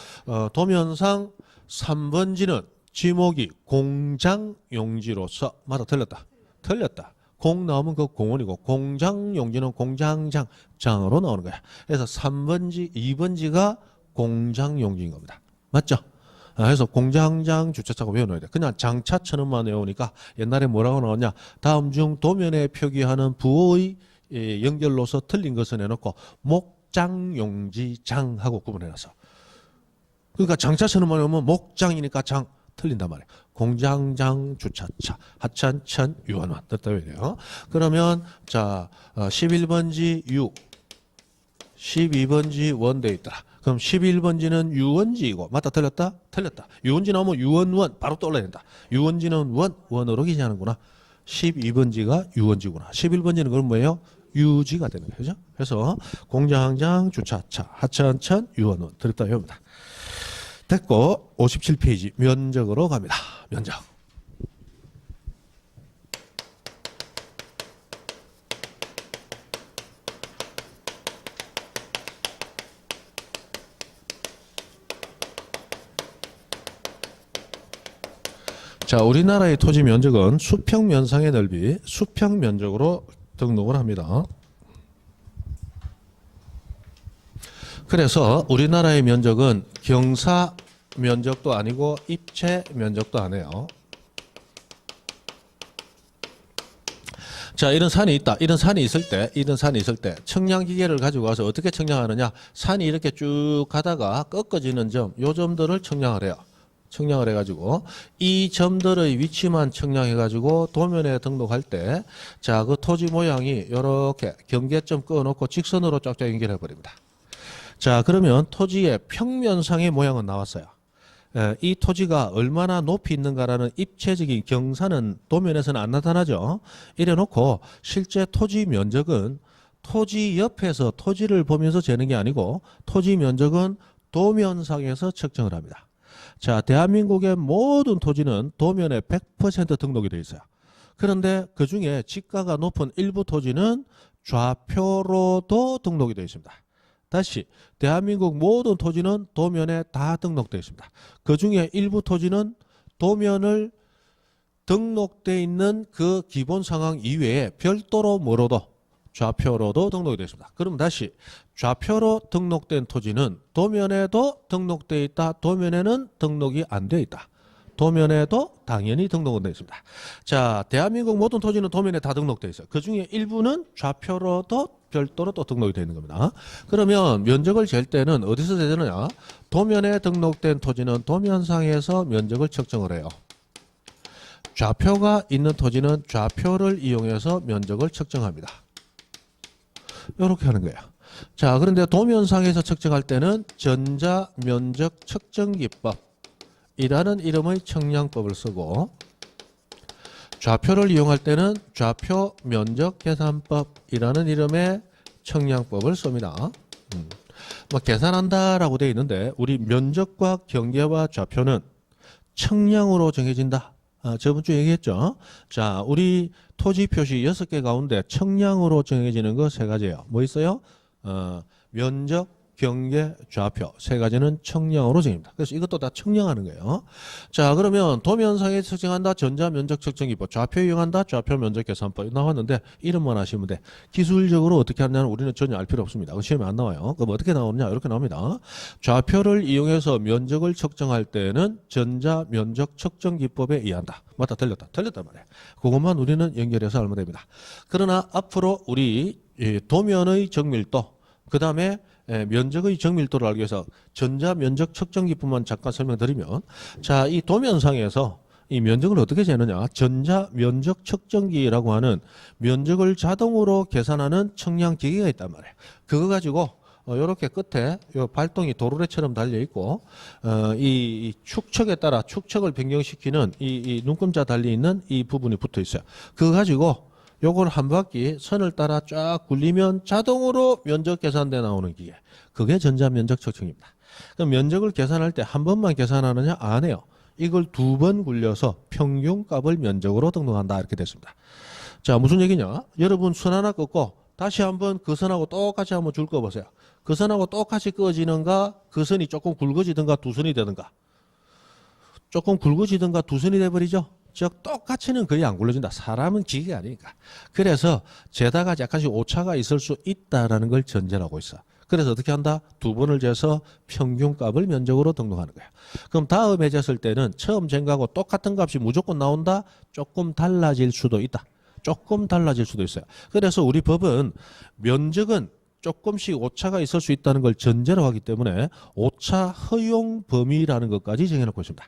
도면상 3번지는 지목이 공장 용지로서. 맞아, 틀렸다. 틀렸다. 공 나오면 그 공원이고 공장 용지는 공장장으로 나오는 거야. 그래서 3번지, 2번지가 공장 용지인 겁니다. 맞죠? 그래서 공장장 주차차고 외워놔야 돼. 그냥 장차천음만 외우니까 옛날에 뭐라고 나왔냐. 다음 중 도면에 표기하는 부호의 연결로서 틀린 것을 내놓고 목장, 용지, 장하고 구분해놨어. 그러니까 장차천음만 외우면 목장이니까 장 틀린단 말이에요. 공장장 주차차 하천천 유한원 됐다 외워요. 그러면 자 11번지 유 12번지 원 돼 있더라. 그럼 11번지는 유원지이고. 맞다, 틀렸다? 틀렸다. 유원지 나오면 유원원 바로 떠올라야 된다. 유원지는 원으로 기재하는구나. 12번지가 유원지구나. 11번지는 그럼 뭐예요? 유지가 되는 거죠. 그래서 공장장 주차차 하천천 유원원 들었다 외웁니다. 됐고 57페이지 면적으로 갑니다. 면적. 자, 우리나라의 토지 면적은 수평 면상의 넓이, 수평 면적으로 등록을 합니다. 그래서 우리나라의 면적은 경사 면적도 아니고 입체 면적도 아니에요. 자, 이런 산이 있다. 이런 산이 있을 때 측량 기계를 가지고 와서 어떻게 측량하느냐? 산이 이렇게 쭉 가다가 꺾어지는 점, 요 점들을 측량을 해요. 측량을 해가지고 이 점들의 위치만 측량해가지고 도면에 등록할 때, 자, 그 토지 모양이 이렇게 경계점 끊어놓고 직선으로 쫙쫙 연결해 버립니다. 자, 그러면 토지의 평면상의 모양은 나왔어요. 이 토지가 얼마나 높이 있는가라는 입체적인 경사는 도면에서는 안 나타나죠. 이래 놓고 실제 토지 면적은 토지 옆에서 토지를 보면서 재는 게 아니고 토지 면적은 도면상에서 측정을 합니다. 자, 대한민국의 모든 토지는 도면에 100% 등록이 되어 있어요. 그런데 그 중에 지가가 높은 일부 토지는 좌표로도 등록이 되어 있습니다. 다시 대한민국 모든 토지는 도면에 다 등록되어 있습니다. 그 중에 일부 토지는 도면을 등록되어 있는 그 기본 상황 이외에 별도로 뭐로도 좌표로도 등록이 되어 있습니다. 그럼 다시 좌표로 등록된 토지는 도면에도 등록되어 있다. 도면에는 등록이 안 되어 있다. 도면에도 당연히 등록은 되어 있습니다. 자, 대한민국 모든 토지는 도면에 다 등록되어 있어요. 그 중에 일부는 좌표로도 별도로 또 등록이 되어 있는 겁니다. 그러면 면적을 잴 때는 어디서 재느냐? 도면에 등록된 토지는 도면상에서 면적을 측정을 해요. 좌표가 있는 토지는 좌표를 이용해서 면적을 측정합니다. 이렇게 하는 거예요. 자, 그런데 도면상에서 측정할 때는 전자면적 측정기법이라는 이름의 측량법을 쓰고, 좌표를 이용할 때는 좌표 면적 계산법이라는 이름의 측량법을 씁니다. 뭐 계산한다라고 되어 있는데 우리 면적과 경계와 좌표는 측량으로 정해진다. 저번 주에 얘기했죠. 자, 우리 토지 표시 6개 가운데 측량으로 정해지는 거 3가지예요. 뭐 있어요? 면적, 경계, 좌표 3가지는 측량으로 정립니다. 그래서 이것도 다 측량하는 거예요. 자, 그러면 도면상에 측정한다. 전자면적 측정기법. 좌표 이용한다. 좌표 면적 계산법 나왔는데 이름만 아시면 돼. 기술적으로 어떻게 하느냐는 우리는 전혀 알 필요 없습니다. 시험에 안 나와요. 그럼 어떻게 나오느냐? 이렇게 나옵니다. 좌표를 이용해서 면적을 측정할 때는 전자면적 측정기법에 의한다. 맞다, 틀렸다. 틀렸단 말이에요. 그것만 우리는 연결해서 알면 됩니다. 그러나 앞으로 우리 도면의 정밀도, 그 다음에 면적의 정밀도를 알기 위해서 전자면적 측정기법만 잠깐 설명드리면, 자, 이 도면상에서 이 면적을 어떻게 재느냐? 전자면적 측정기라고 하는 면적을 자동으로 계산하는 측량기계가 있단 말이에요. 그거 가지고 이렇게 끝에 요 발동이 도르래처럼 달려 있고, 이 축척에 따라 축척을 변경시키는 이 눈금자 달려 있는 이 부분이 붙어 있어요. 그거 가지고 요걸 한 바퀴 선을 따라 쫙 굴리면 자동으로 면적 계산돼 나오는 기계. 그게 전자면적 측정입니다. 그럼 면적을 계산할 때 한 번만 계산하느냐? 안 해요. 이걸 2번 굴려서 평균값을 면적으로 등록한다. 이렇게 됐습니다. 자, 무슨 얘기냐? 여러분 선 하나 긋고 다시 한번 그 선하고 똑같이 한번 줄 꺼보세요. 그 선하고 똑같이 꺼지는가, 그 선이 조금 굵어지든가 두 선이 되든가. 조금 굵어지든가 두 선이 돼버리죠. 즉 똑같이는 거의 안 굴러진다. 사람은 기계가 아니니까. 그래서 재다가 약간씩 오차가 있을 수 있다라는 걸 전제로 하고 있어. 그래서 어떻게 한다? 두 번을 재서 평균값을 면적으로 등록하는 거야. 그럼 다음에 쟀을 때는 처음 잰 거하고 똑같은 값이 무조건 나온다? 조금 달라질 수도 있다. 조금 달라질 수도 있어요. 그래서 우리 법은 면적은 조금씩 오차가 있을 수 있다는 걸 전제로 하기 때문에 오차 허용 범위라는 것까지 정해놓고 있습니다.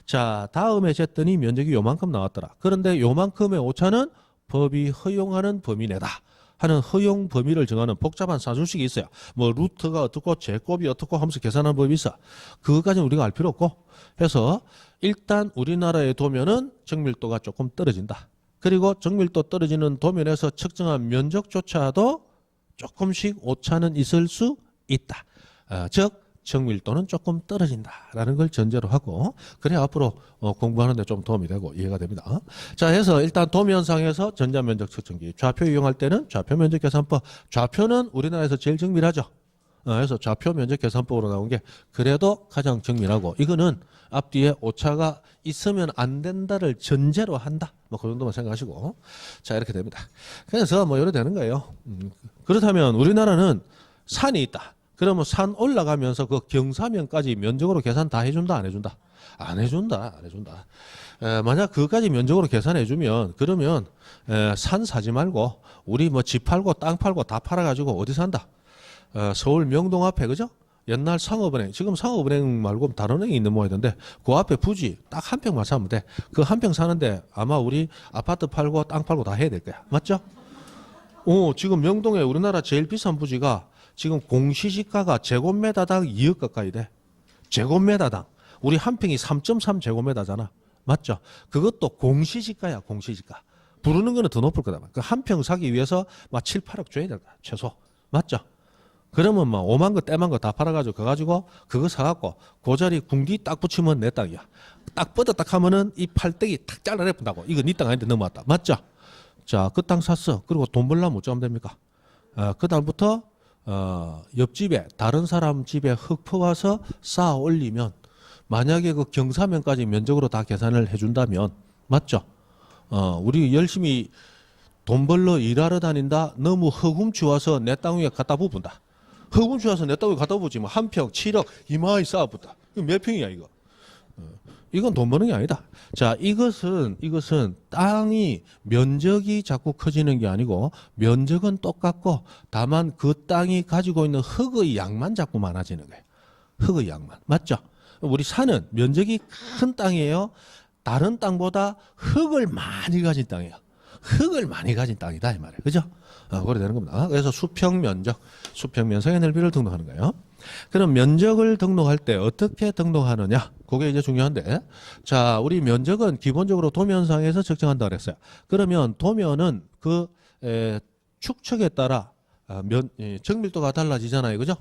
자, 다음에 쟀더니 면적이 요만큼 나왔더라. 그런데 요만큼의 오차는 법이 허용하는 범위 내다 하는 허용 범위를 정하는 복잡한 사술식이 있어요. 뭐 루트가 어떻고 제곱이 어떻고 하면서 계산하는 법이 있어. 그것까지는 우리가 알 필요 없고 해서 일단 우리나라의 도면은 정밀도가 조금 떨어진다. 그리고 정밀도 떨어지는 도면에서 측정한 면적조차도 조금씩 오차는 있을 수 있다. 즉 정밀도는 조금 떨어진다라는 걸 전제로 하고 그래 앞으로 공부하는 데 좀 도움이 되고 이해가 됩니다. 자, 해서 일단 도면상에서 전자면적 측정기 좌표 이용할 때는 좌표 면적 계산법. 좌표는 우리나라에서 제일 정밀하죠. 그래서 좌표 면적 계산법으로 나온 게 그래도 가장 정밀하고 이거는 앞뒤에 오차가 있으면 안 된다를 전제로 한다. 뭐 그 정도만 생각하시고 자 이렇게 됩니다. 그래서 뭐 이래 되는 거예요. 그렇다면 우리나라는 산이 있다. 그러면 산 올라가면서 그 경사면까지 면적으로 계산 다 해준다 안 해준다? 안 해준다. 안 해준다. 만약 그것까지 면적으로 계산해주면 그러면 산 사지 말고 우리 뭐 집 팔고 땅 팔고 다 팔아가지고 어디 산다? 서울 명동 앞에 그죠? 옛날 상업은행 지금 상업은행 말고 다른 은행이 있는 모양이던데 그 앞에 부지 딱 한 평만 사면 돼. 그 한 평 사는데 아마 우리 아파트 팔고 땅 팔고 다 해야 될 거야. 맞죠? 지금 명동에 우리나라 제일 비싼 부지가 지금 공시지가가 제곱미터당 2억 가까이 돼. 제곱미터당. 우리 한 평이 3.3 제곱미터잖아. 맞죠? 그것도 공시지가야, 공시지가. 부르는 거는 더 높을 거다. 그 한 평 사기 위해서 막 7, 8억 줘야 될 거야, 최소. 맞죠? 그러면 막 5만 거, 떼만 거 다 팔아가지고 그거 사갖고 그 자리 궁디 딱 붙이면 내 땅이야. 딱 뻗어 딱 하면은 이 팔떼기 탁 잘라내본다고. 이거 네 땅 아닌데 넘어왔다. 맞죠? 자, 그 땅 샀어. 그리고 돈 벌려면 어쩌면 됩니까? 그 다음부터 옆집에 다른 사람 집에 흙 퍼와서 쌓아 올리면 만약에 그 경사면까지 면적으로 다 계산을 해준다면 맞죠? 우리 열심히 돈 벌러 일하러 다닌다. 너무 흙훔치 와서 내 땅 위에 갖다 부분다. 흙훔치 와서 내 땅 위에 갖다 부지 뭐 한 평 7억 이마에 쌓아 붙다. 이거 몇 평이야 이거? 이건 돈 버는 게 아니다. 자, 이것은 땅이 면적이 자꾸 커지는 게 아니고 면적은 똑같고 다만 그 땅이 가지고 있는 흙의 양만 자꾸 많아지는 거예요. 흙의 양만. 맞죠? 우리 산은 면적이 큰 땅이에요. 다른 땅보다 흙을 많이 가진 땅이에요. 흙을 많이 가진 땅이다 이 말이에요. 그죠? 그래 되는 겁니다. 그래서 수평 면적의 넓이를 등록하는 거예요. 그럼 면적을 등록할 때 어떻게 등록하느냐? 그게 이제 중요한데, 자, 우리 면적은 기본적으로 도면상에서 측정한다 그랬어요. 그러면 도면은 그 축척에 따라 정밀도가 달라지잖아요, 그죠?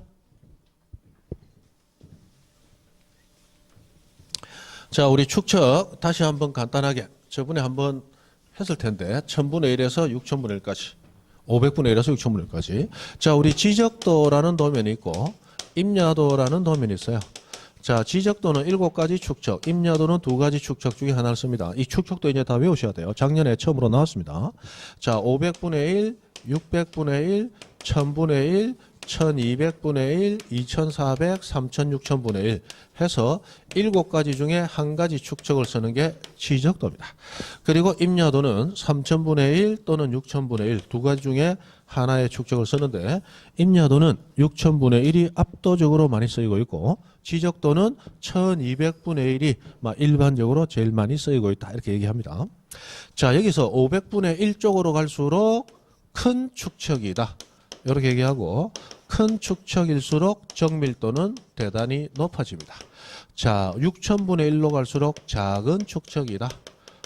자, 우리 축척 다시 한번 간단하게 저번에 한번 했을 텐데 1000분의 1에서 6000분의 1까지 500분의 1에서 6000분의 1까지 자, 우리 지적도라는 도면이 있고 임야도라는 도면이 있어요. 자, 지적도는 7가지 축척, 임야도는 2가지 축척 중에 하나를 씁니다. 이 축척도 이제 다 외우셔야 돼요. 작년에 처음으로 나왔습니다. 자, 500분의 1, 600분의 1, 1000분의 1, 1200분의 1, 2400, 3600분의 1 해서 7가지 중에 한 가지 축척을 쓰는 게 지적도입니다. 그리고 임야도는 3000분의 1 또는 6000분의 1 두 가지 중에 하나의 축척을 쓰는데 임야도는 6000분의 1이 압도적으로 많이 쓰이고 있고 지적도는 1200분의 1이 일반적으로 제일 많이 쓰이고 있다 이렇게 얘기합니다. 자, 여기서 500분의 1 쪽으로 갈수록 큰 축척이다 이렇게 얘기하고 큰 축척일수록 정밀도는 대단히 높아집니다. 자, 6000분의 1로 갈수록 작은 축척이다.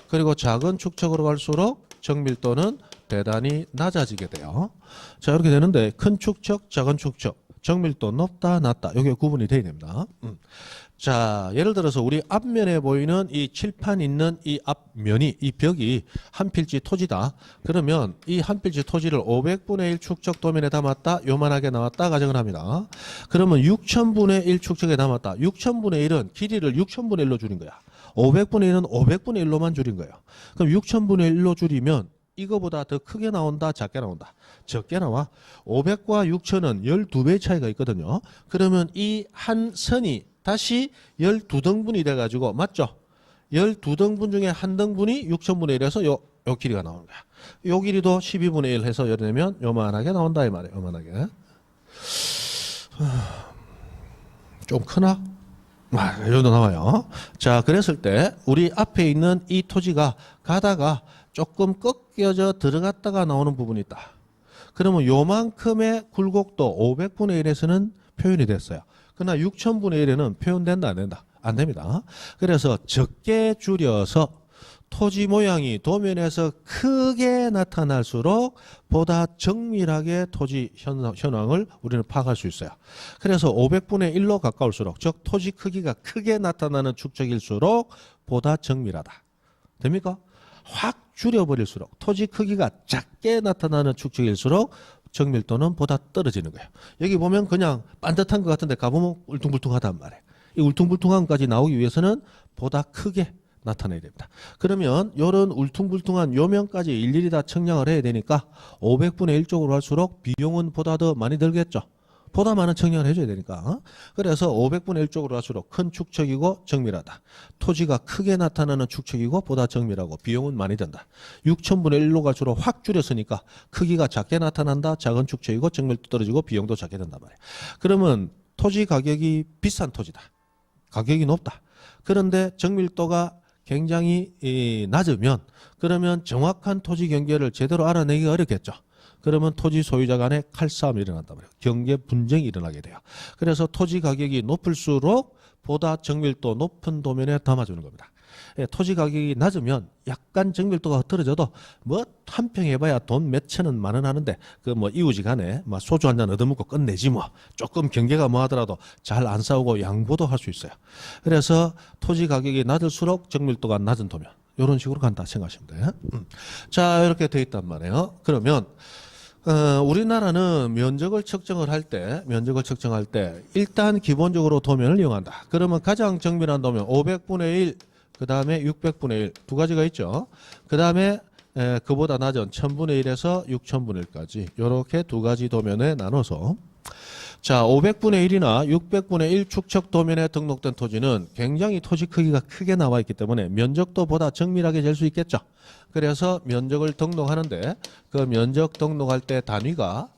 그리고 작은 축척으로 갈수록 정밀도는 대단히 낮아지게 돼요. 자, 이렇게 되는데 큰 축척, 작은 축척 정밀도 높다 낮다 이게 구분이 돼야 됩니다. 자, 예를 들어서 우리 앞면에 보이는 이 칠판 있는 이 앞면이 이 벽이 한 필지 토지다. 그러면 이 한 필지 토지를 500분의 1 축적 도면에 담았다. 요만하게 나왔다 가정을 합니다. 그러면 6000분의 1 축적에 담았다. 6000분의 1은 길이를 6000분의 1로 줄인 거야. 500분의 1은 500분의 1로만 줄인 거예요. 그럼 6000분의 1로 줄이면 이거보다 더 크게 나온다 작게 나온다 적게 나와. 500과 6000은 12배의 차이가 있거든요. 그러면 이 한 선이 다시 12등분이 돼가지고 맞죠? 12등분 중에 한 등분이 6000분의 1에서 요 길이가 나오는 거야. 요 길이도 12분의 1 해서 열어내면 요만하게 나온다 이 말이에요. 요만하게. 좀 크나? 이 정도 나와요. 자, 그랬을 때 우리 앞에 있는 이 토지가 가다가 조금 꺾여져 들어갔다가 나오는 부분이 있다. 그러면 요만큼의 굴곡도 500분의 1에서는 표현이 됐어요. 그러나 6000분의 1에는 표현된다 안 된다? 안 됩니다. 그래서 적게 줄여서 토지 모양이 도면에서 크게 나타날수록 보다 정밀하게 토지 현황을 우리는 파악할 수 있어요. 그래서 500분의 1로 가까울수록 즉 토지 크기가 크게 나타나는 축적일수록 보다 정밀하다. 됩니까? 확 줄여버릴수록 토지 크기가 작게 나타나는 축적일수록 정밀도는 보다 떨어지는 거예요. 여기 보면 그냥 반듯한 것 같은데 가보면 울퉁불퉁하단 말이에요. 이 울퉁불퉁함까지 나오기 위해서는 보다 크게 나타내야 됩니다. 그러면 이런 울퉁불퉁한 요면까지 일일이 다 측량을 해야 되니까 500분의 1 쪽으로 할수록 비용은 보다 더 많이 들겠죠. 보다 많은 측량을 해줘야 되니까. 그래서 500분의 1 쪽으로 할수록 큰 축척이고 정밀하다. 토지가 크게 나타나는 축척이고 보다 정밀하고 비용은 많이 든다. 6000분의 1로 갈수록 확 줄였으니까 크기가 작게 나타난다. 작은 축척이고 정밀도 떨어지고 비용도 작게 된단 말이에요. 그러면 토지 가격이 비싼 토지다. 가격이 높다. 그런데 정밀도가 굉장히 낮으면 그러면 정확한 토지 경계를 제대로 알아내기가 어렵겠죠. 그러면 토지 소유자 간에 칼싸움이 일어난단 말이에요. 경계 분쟁이 일어나게 돼요. 그래서 토지 가격이 높을수록 보다 정밀도 높은 도면에 담아주는 겁니다. 토지 가격이 낮으면 약간 정밀도가 흐트러져도 뭐 한 평 해봐야 돈 몇 천원 만 원 하는데 그 뭐 이웃이 간에 뭐 소주 한 잔 얻어먹고 끝내지 뭐 조금 경계가 뭐 하더라도 잘 안 싸우고 양보도 할 수 있어요. 그래서 토지 가격이 낮을수록 정밀도가 낮은 도면 이런 식으로 간다 생각하시면 돼요. 자, 이렇게 돼 있단 말이에요. 그러면 우리나라는 면적을 측정을 할 때 일단 기본적으로 도면을 이용한다. 그러면 가장 정밀한 도면 500분의 1, 그 다음에 600분의 1 두 가지가 있죠. 그 다음에 그보다 낮은 1000분의 1에서 6000분의 1까지 이렇게 두 가지 도면에 나눠서 자, 500분의 1이나 600분의 1 축척 도면에 등록된 토지는 굉장히 토지 크기가 크게 나와 있기 때문에 면적도 보다 정밀하게 잴 수 있겠죠. 그래서 면적을 등록하는데 그 면적 등록할 때 단위가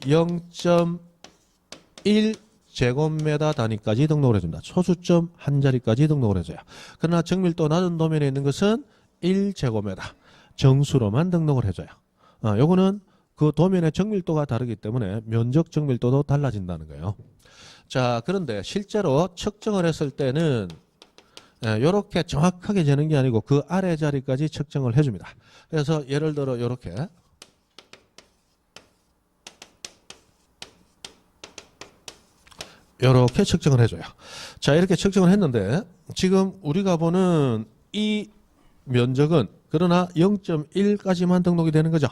0.1 제곱미터 단위까지 등록을 해줍니다. 소수점 한 자리까지 등록을 해줘요. 그러나 정밀도 낮은 도면에 있는 것은 1제곱미터 정수로만 등록을 해줘요. 요거는 그 도면의 정밀도가 다르기 때문에 면적 정밀도도 달라진다는 거예요. 자, 그런데 실제로 측정을 했을 때는 이렇게 정확하게 재는 게 아니고 그 아래 자리까지 측정을 해줍니다. 그래서 예를 들어 이렇게 측정을 해줘요. 자, 이렇게 측정을 했는데 지금 우리가 보는 이 면적은 그러나 0.1까지만 등록이 되는 거죠.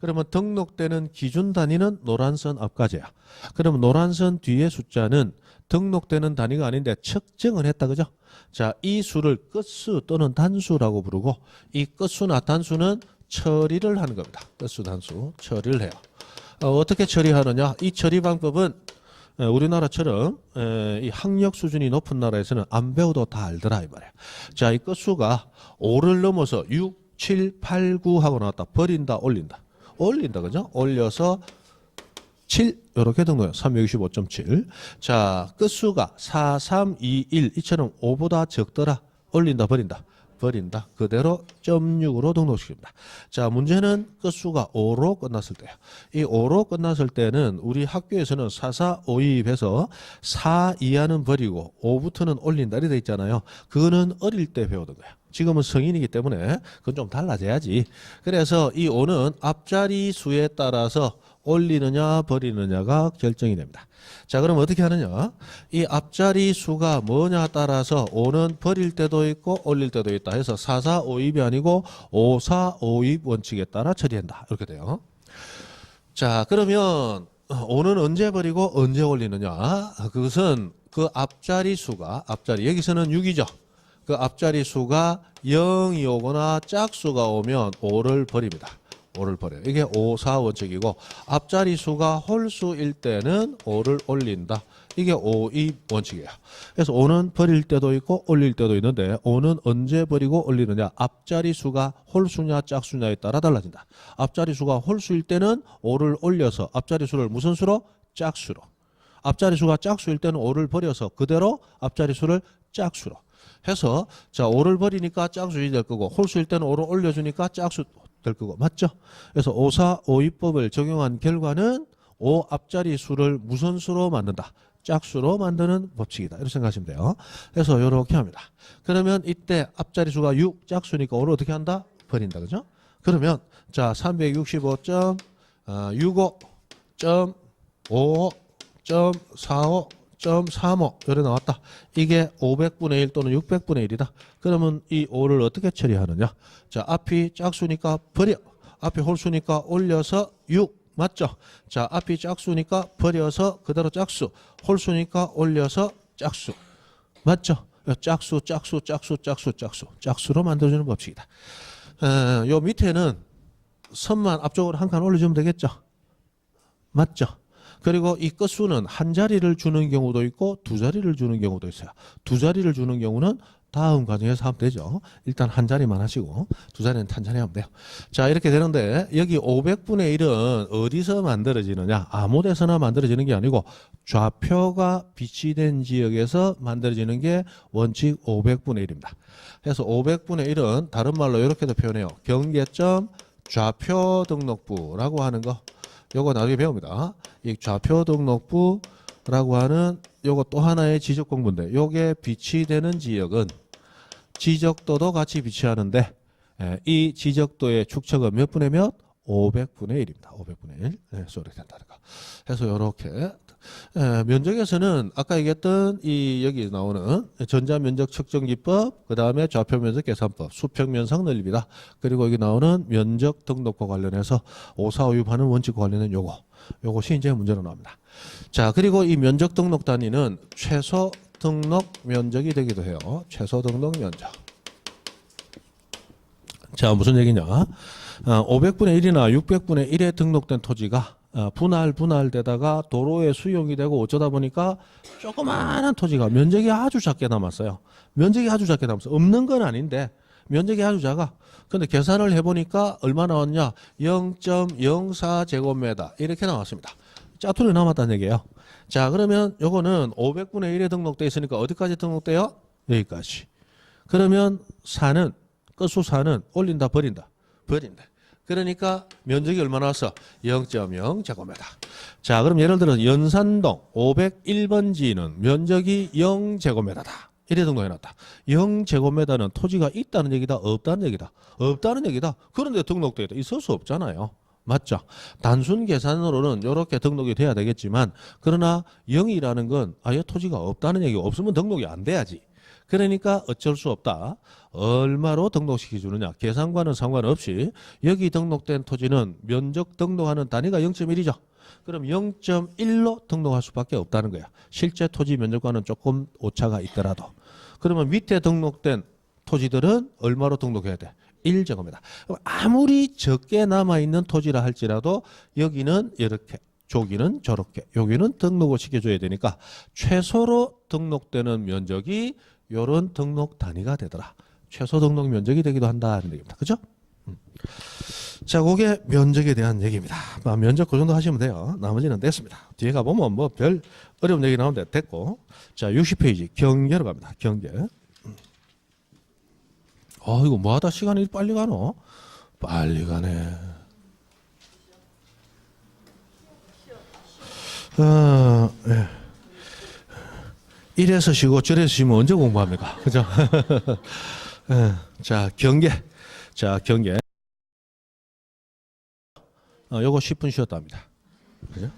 그러면 등록되는 기준 단위는 노란선 앞까지야. 그러면 노란선 뒤의 숫자는 등록되는 단위가 아닌데 측정을 했다, 그죠? 자, 이 수를 끝수 또는 단수라고 부르고 이 끝수나 단수는 처리를 하는 겁니다. 끝수, 단수 처리를 해요. 어떻게 처리하느냐? 이 처리 방법은 우리나라처럼 이 학력 수준이 높은 나라에서는 안 배워도 다 알더라 이 말이야. 자, 이 끝수가 5를 넘어서 6, 7, 8, 9 하고 나왔다. 버린다, 올린다. 올린다, 그죠? 올려서 7 이렇게 등록해요. 365.7. 자, 끝수가 4, 3, 2, 1 이처럼 5보다 적더라. 올린다, 버린다. 버린다. 그대로 0.6으로 등록시킵니다. 자, 문제는 끝수가 5로 끝났을 때요. 이 5로 끝났을 때는 우리 학교에서는 4, 4, 5, 2해서 4 이하는 버리고 5부터는 올린다 이렇게 돼 있잖아요. 그거는 어릴 때 배우던 거예요. 지금은 성인이기 때문에 그건 좀 달라져야지. 그래서 이 5는 앞자리 수에 따라서 올리느냐 버리느냐가 결정이 됩니다. 자, 그럼 어떻게 하느냐? 이 앞자리 수가 뭐냐 따라서 5는 버릴 때도 있고 올릴 때도 있다 해서 4, 4, 5, 2이 아니고 5, 4, 5, 2 원칙에 따라 처리한다. 이렇게 돼요. 자, 그러면 5는 언제 버리고 언제 올리느냐? 그것은 그 앞자리 수가 여기서는 6이죠. 그 앞자리 수가 0이 오거나 짝수가 오면 5를 버립니다. 5를 버려요. 이게 5, 4 원칙이고 앞자리 수가 홀수일 때는 5를 올린다. 이게 5, 2 원칙이에요. 그래서 5는 버릴 때도 있고 올릴 때도 있는데 5는 언제 버리고 올리느냐? 앞자리 수가 홀수냐 짝수냐에 따라 달라진다. 앞자리 수가 홀수일 때는 5를 올려서 앞자리 수를 무슨 수로? 짝수로. 앞자리 수가 짝수일 때는 5를 버려서 그대로 앞자리 수를 짝수로 해서 자 5를 버리니까 짝수이 될 거고 홀수일 때는 5를 올려주니까 짝수 될 거고 맞죠? 그래서 5, 4, 5, 2법을 적용한 결과는 5 앞자리 수를 무슨 수로 만든다? 짝수로 만드는 법칙이다. 이렇게 생각하시면 돼요. 그래서 이렇게 합니다. 그러면 이때 앞자리 수가 6 짝수니까 5를 어떻게 한다? 버린다. 그죠? 그러면 자 365.65.55.45 0.35 요래 나왔다. 이게 500분의 1 또는 600분의 1이다. 그러면 이 5를 어떻게 처리하느냐? 자, 앞이 짝수니까 버려. 앞이 홀수니까 올려서 6 맞죠? 자, 앞이 짝수니까 버려서 그대로 짝수. 홀수니까 올려서 짝수. 맞죠? 짝수로 만들어주는 법칙이다. 요 밑에는 선만 앞쪽으로 한 칸 올려주면 되겠죠? 맞죠? 그리고 이 끝수는 한 자리를 주는 경우도 있고 두 자리를 주는 경우도 있어요. 두 자리를 주는 경우는 다음 과정에서 하면 되죠. 일단 한 자리만 하시고 두 자리는 탄탄히 하면 돼요. 자, 이렇게 되는데 여기 500분의 1은 어디서 만들어지느냐? 아무 데서나 만들어지는 게 아니고 좌표가 비치된 지역에서 만들어지는 게 원칙 500분의 1입니다. 그래서 500분의 1은 다른 말로 이렇게도 표현해요. 경계점 좌표 등록부라고 하는 거. 요거 나중에 배웁니다. 이 좌표 등록부라고 하는 요거 또 하나의 지적 공부인데 요게 비치되는 지역은 지적도도 같이 비치하는데 이 지적도의 축척은 몇 분의 몇? 500분의 1입니다. 500분의 1. 그래서 이렇게 된다는 거. 그래서 요렇게 면적에서는 아까 얘기했던 이 여기 나오는 전자면적 측정기법, 그 다음에 좌표면적 계산법, 수평면상 넓이다. 그리고 여기 나오는 면적 등록과 관련해서 5, 4, 5, 6 하는 원칙과 관련된 요것이 이제 문제로 나옵니다. 자, 그리고 이 면적 등록 단위는 최소 등록 면적이 되기도 해요. 최소 등록 면적. 자, 무슨 얘기냐? 500분의 1이나 600분의 1에 등록된 토지가 분할되다가 도로에 수용이 되고 어쩌다 보니까 조그마한 토지가 면적이 아주 작게 남았어요. 면적이 아주 작게 남았어요. 없는 건 아닌데 면적이 아주 작아. 근데 계산을 해보니까 얼마 나왔냐? 0.04제곱미터 이렇게 나왔습니다. 짜투리 남았다는 얘기예요. 자, 그러면 요거는 500분의 1에 등록되어 있으니까 어디까지 등록돼요? 여기까지. 그러면 끝수 4는 올린다 버린다. 그러니까 면적이 얼마 나왔어? 0.0제곱미터. 자, 그럼 예를 들어 연산동 501번지는 면적이 0제곱미터다. 이래 등록해놨다. 0제곱미터는 토지가 있다는 얘기다, 없다는 얘기다. 없다는 얘기다. 그런데 등록되어 있다. 있을 수 없잖아요. 맞죠? 단순 계산으로는 이렇게 등록이 돼야 되겠지만 그러나 0이라는 건 아예 토지가 없다는 얘기가 없으면 등록이 안 돼야지. 그러니까 어쩔 수 없다. 얼마로 등록시켜 주느냐. 계산과는 상관없이 여기 등록된 토지는 면적 등록하는 단위가 0.1이죠. 그럼 0.1로 등록할 수밖에 없다는 거야. 실제 토지 면적과는 조금 오차가 있더라도. 그러면 밑에 등록된 토지들은 얼마로 등록해야 돼? 1제곱미터. 아무리 적게 남아있는 토지라 할지라도 여기는 이렇게, 저기는 저렇게, 여기는 등록을 시켜줘야 되니까 최소로 등록되는 면적이 요런 등록 단위가 되더라. 최소 등록 면적이 되기도 한다는 얘기입니다. 그죠? 자, 그게 면적에 대한 얘기입니다. 면적 그 정도 하시면 돼요. 나머지는 됐습니다. 뒤에 가보면 뭐 별 어려운 얘기 나오는데 됐고. 자, 60페이지 경계로 갑니다. 경계. 이거 뭐 하다 시간이 빨리 가노? 빨리 가네. 예. 이래서 쉬고 저래서 쉬면 언제 공부합니까? 그죠? 자, 경계. 자, 경계. 요거 10분 쉬었답니다. 그죠?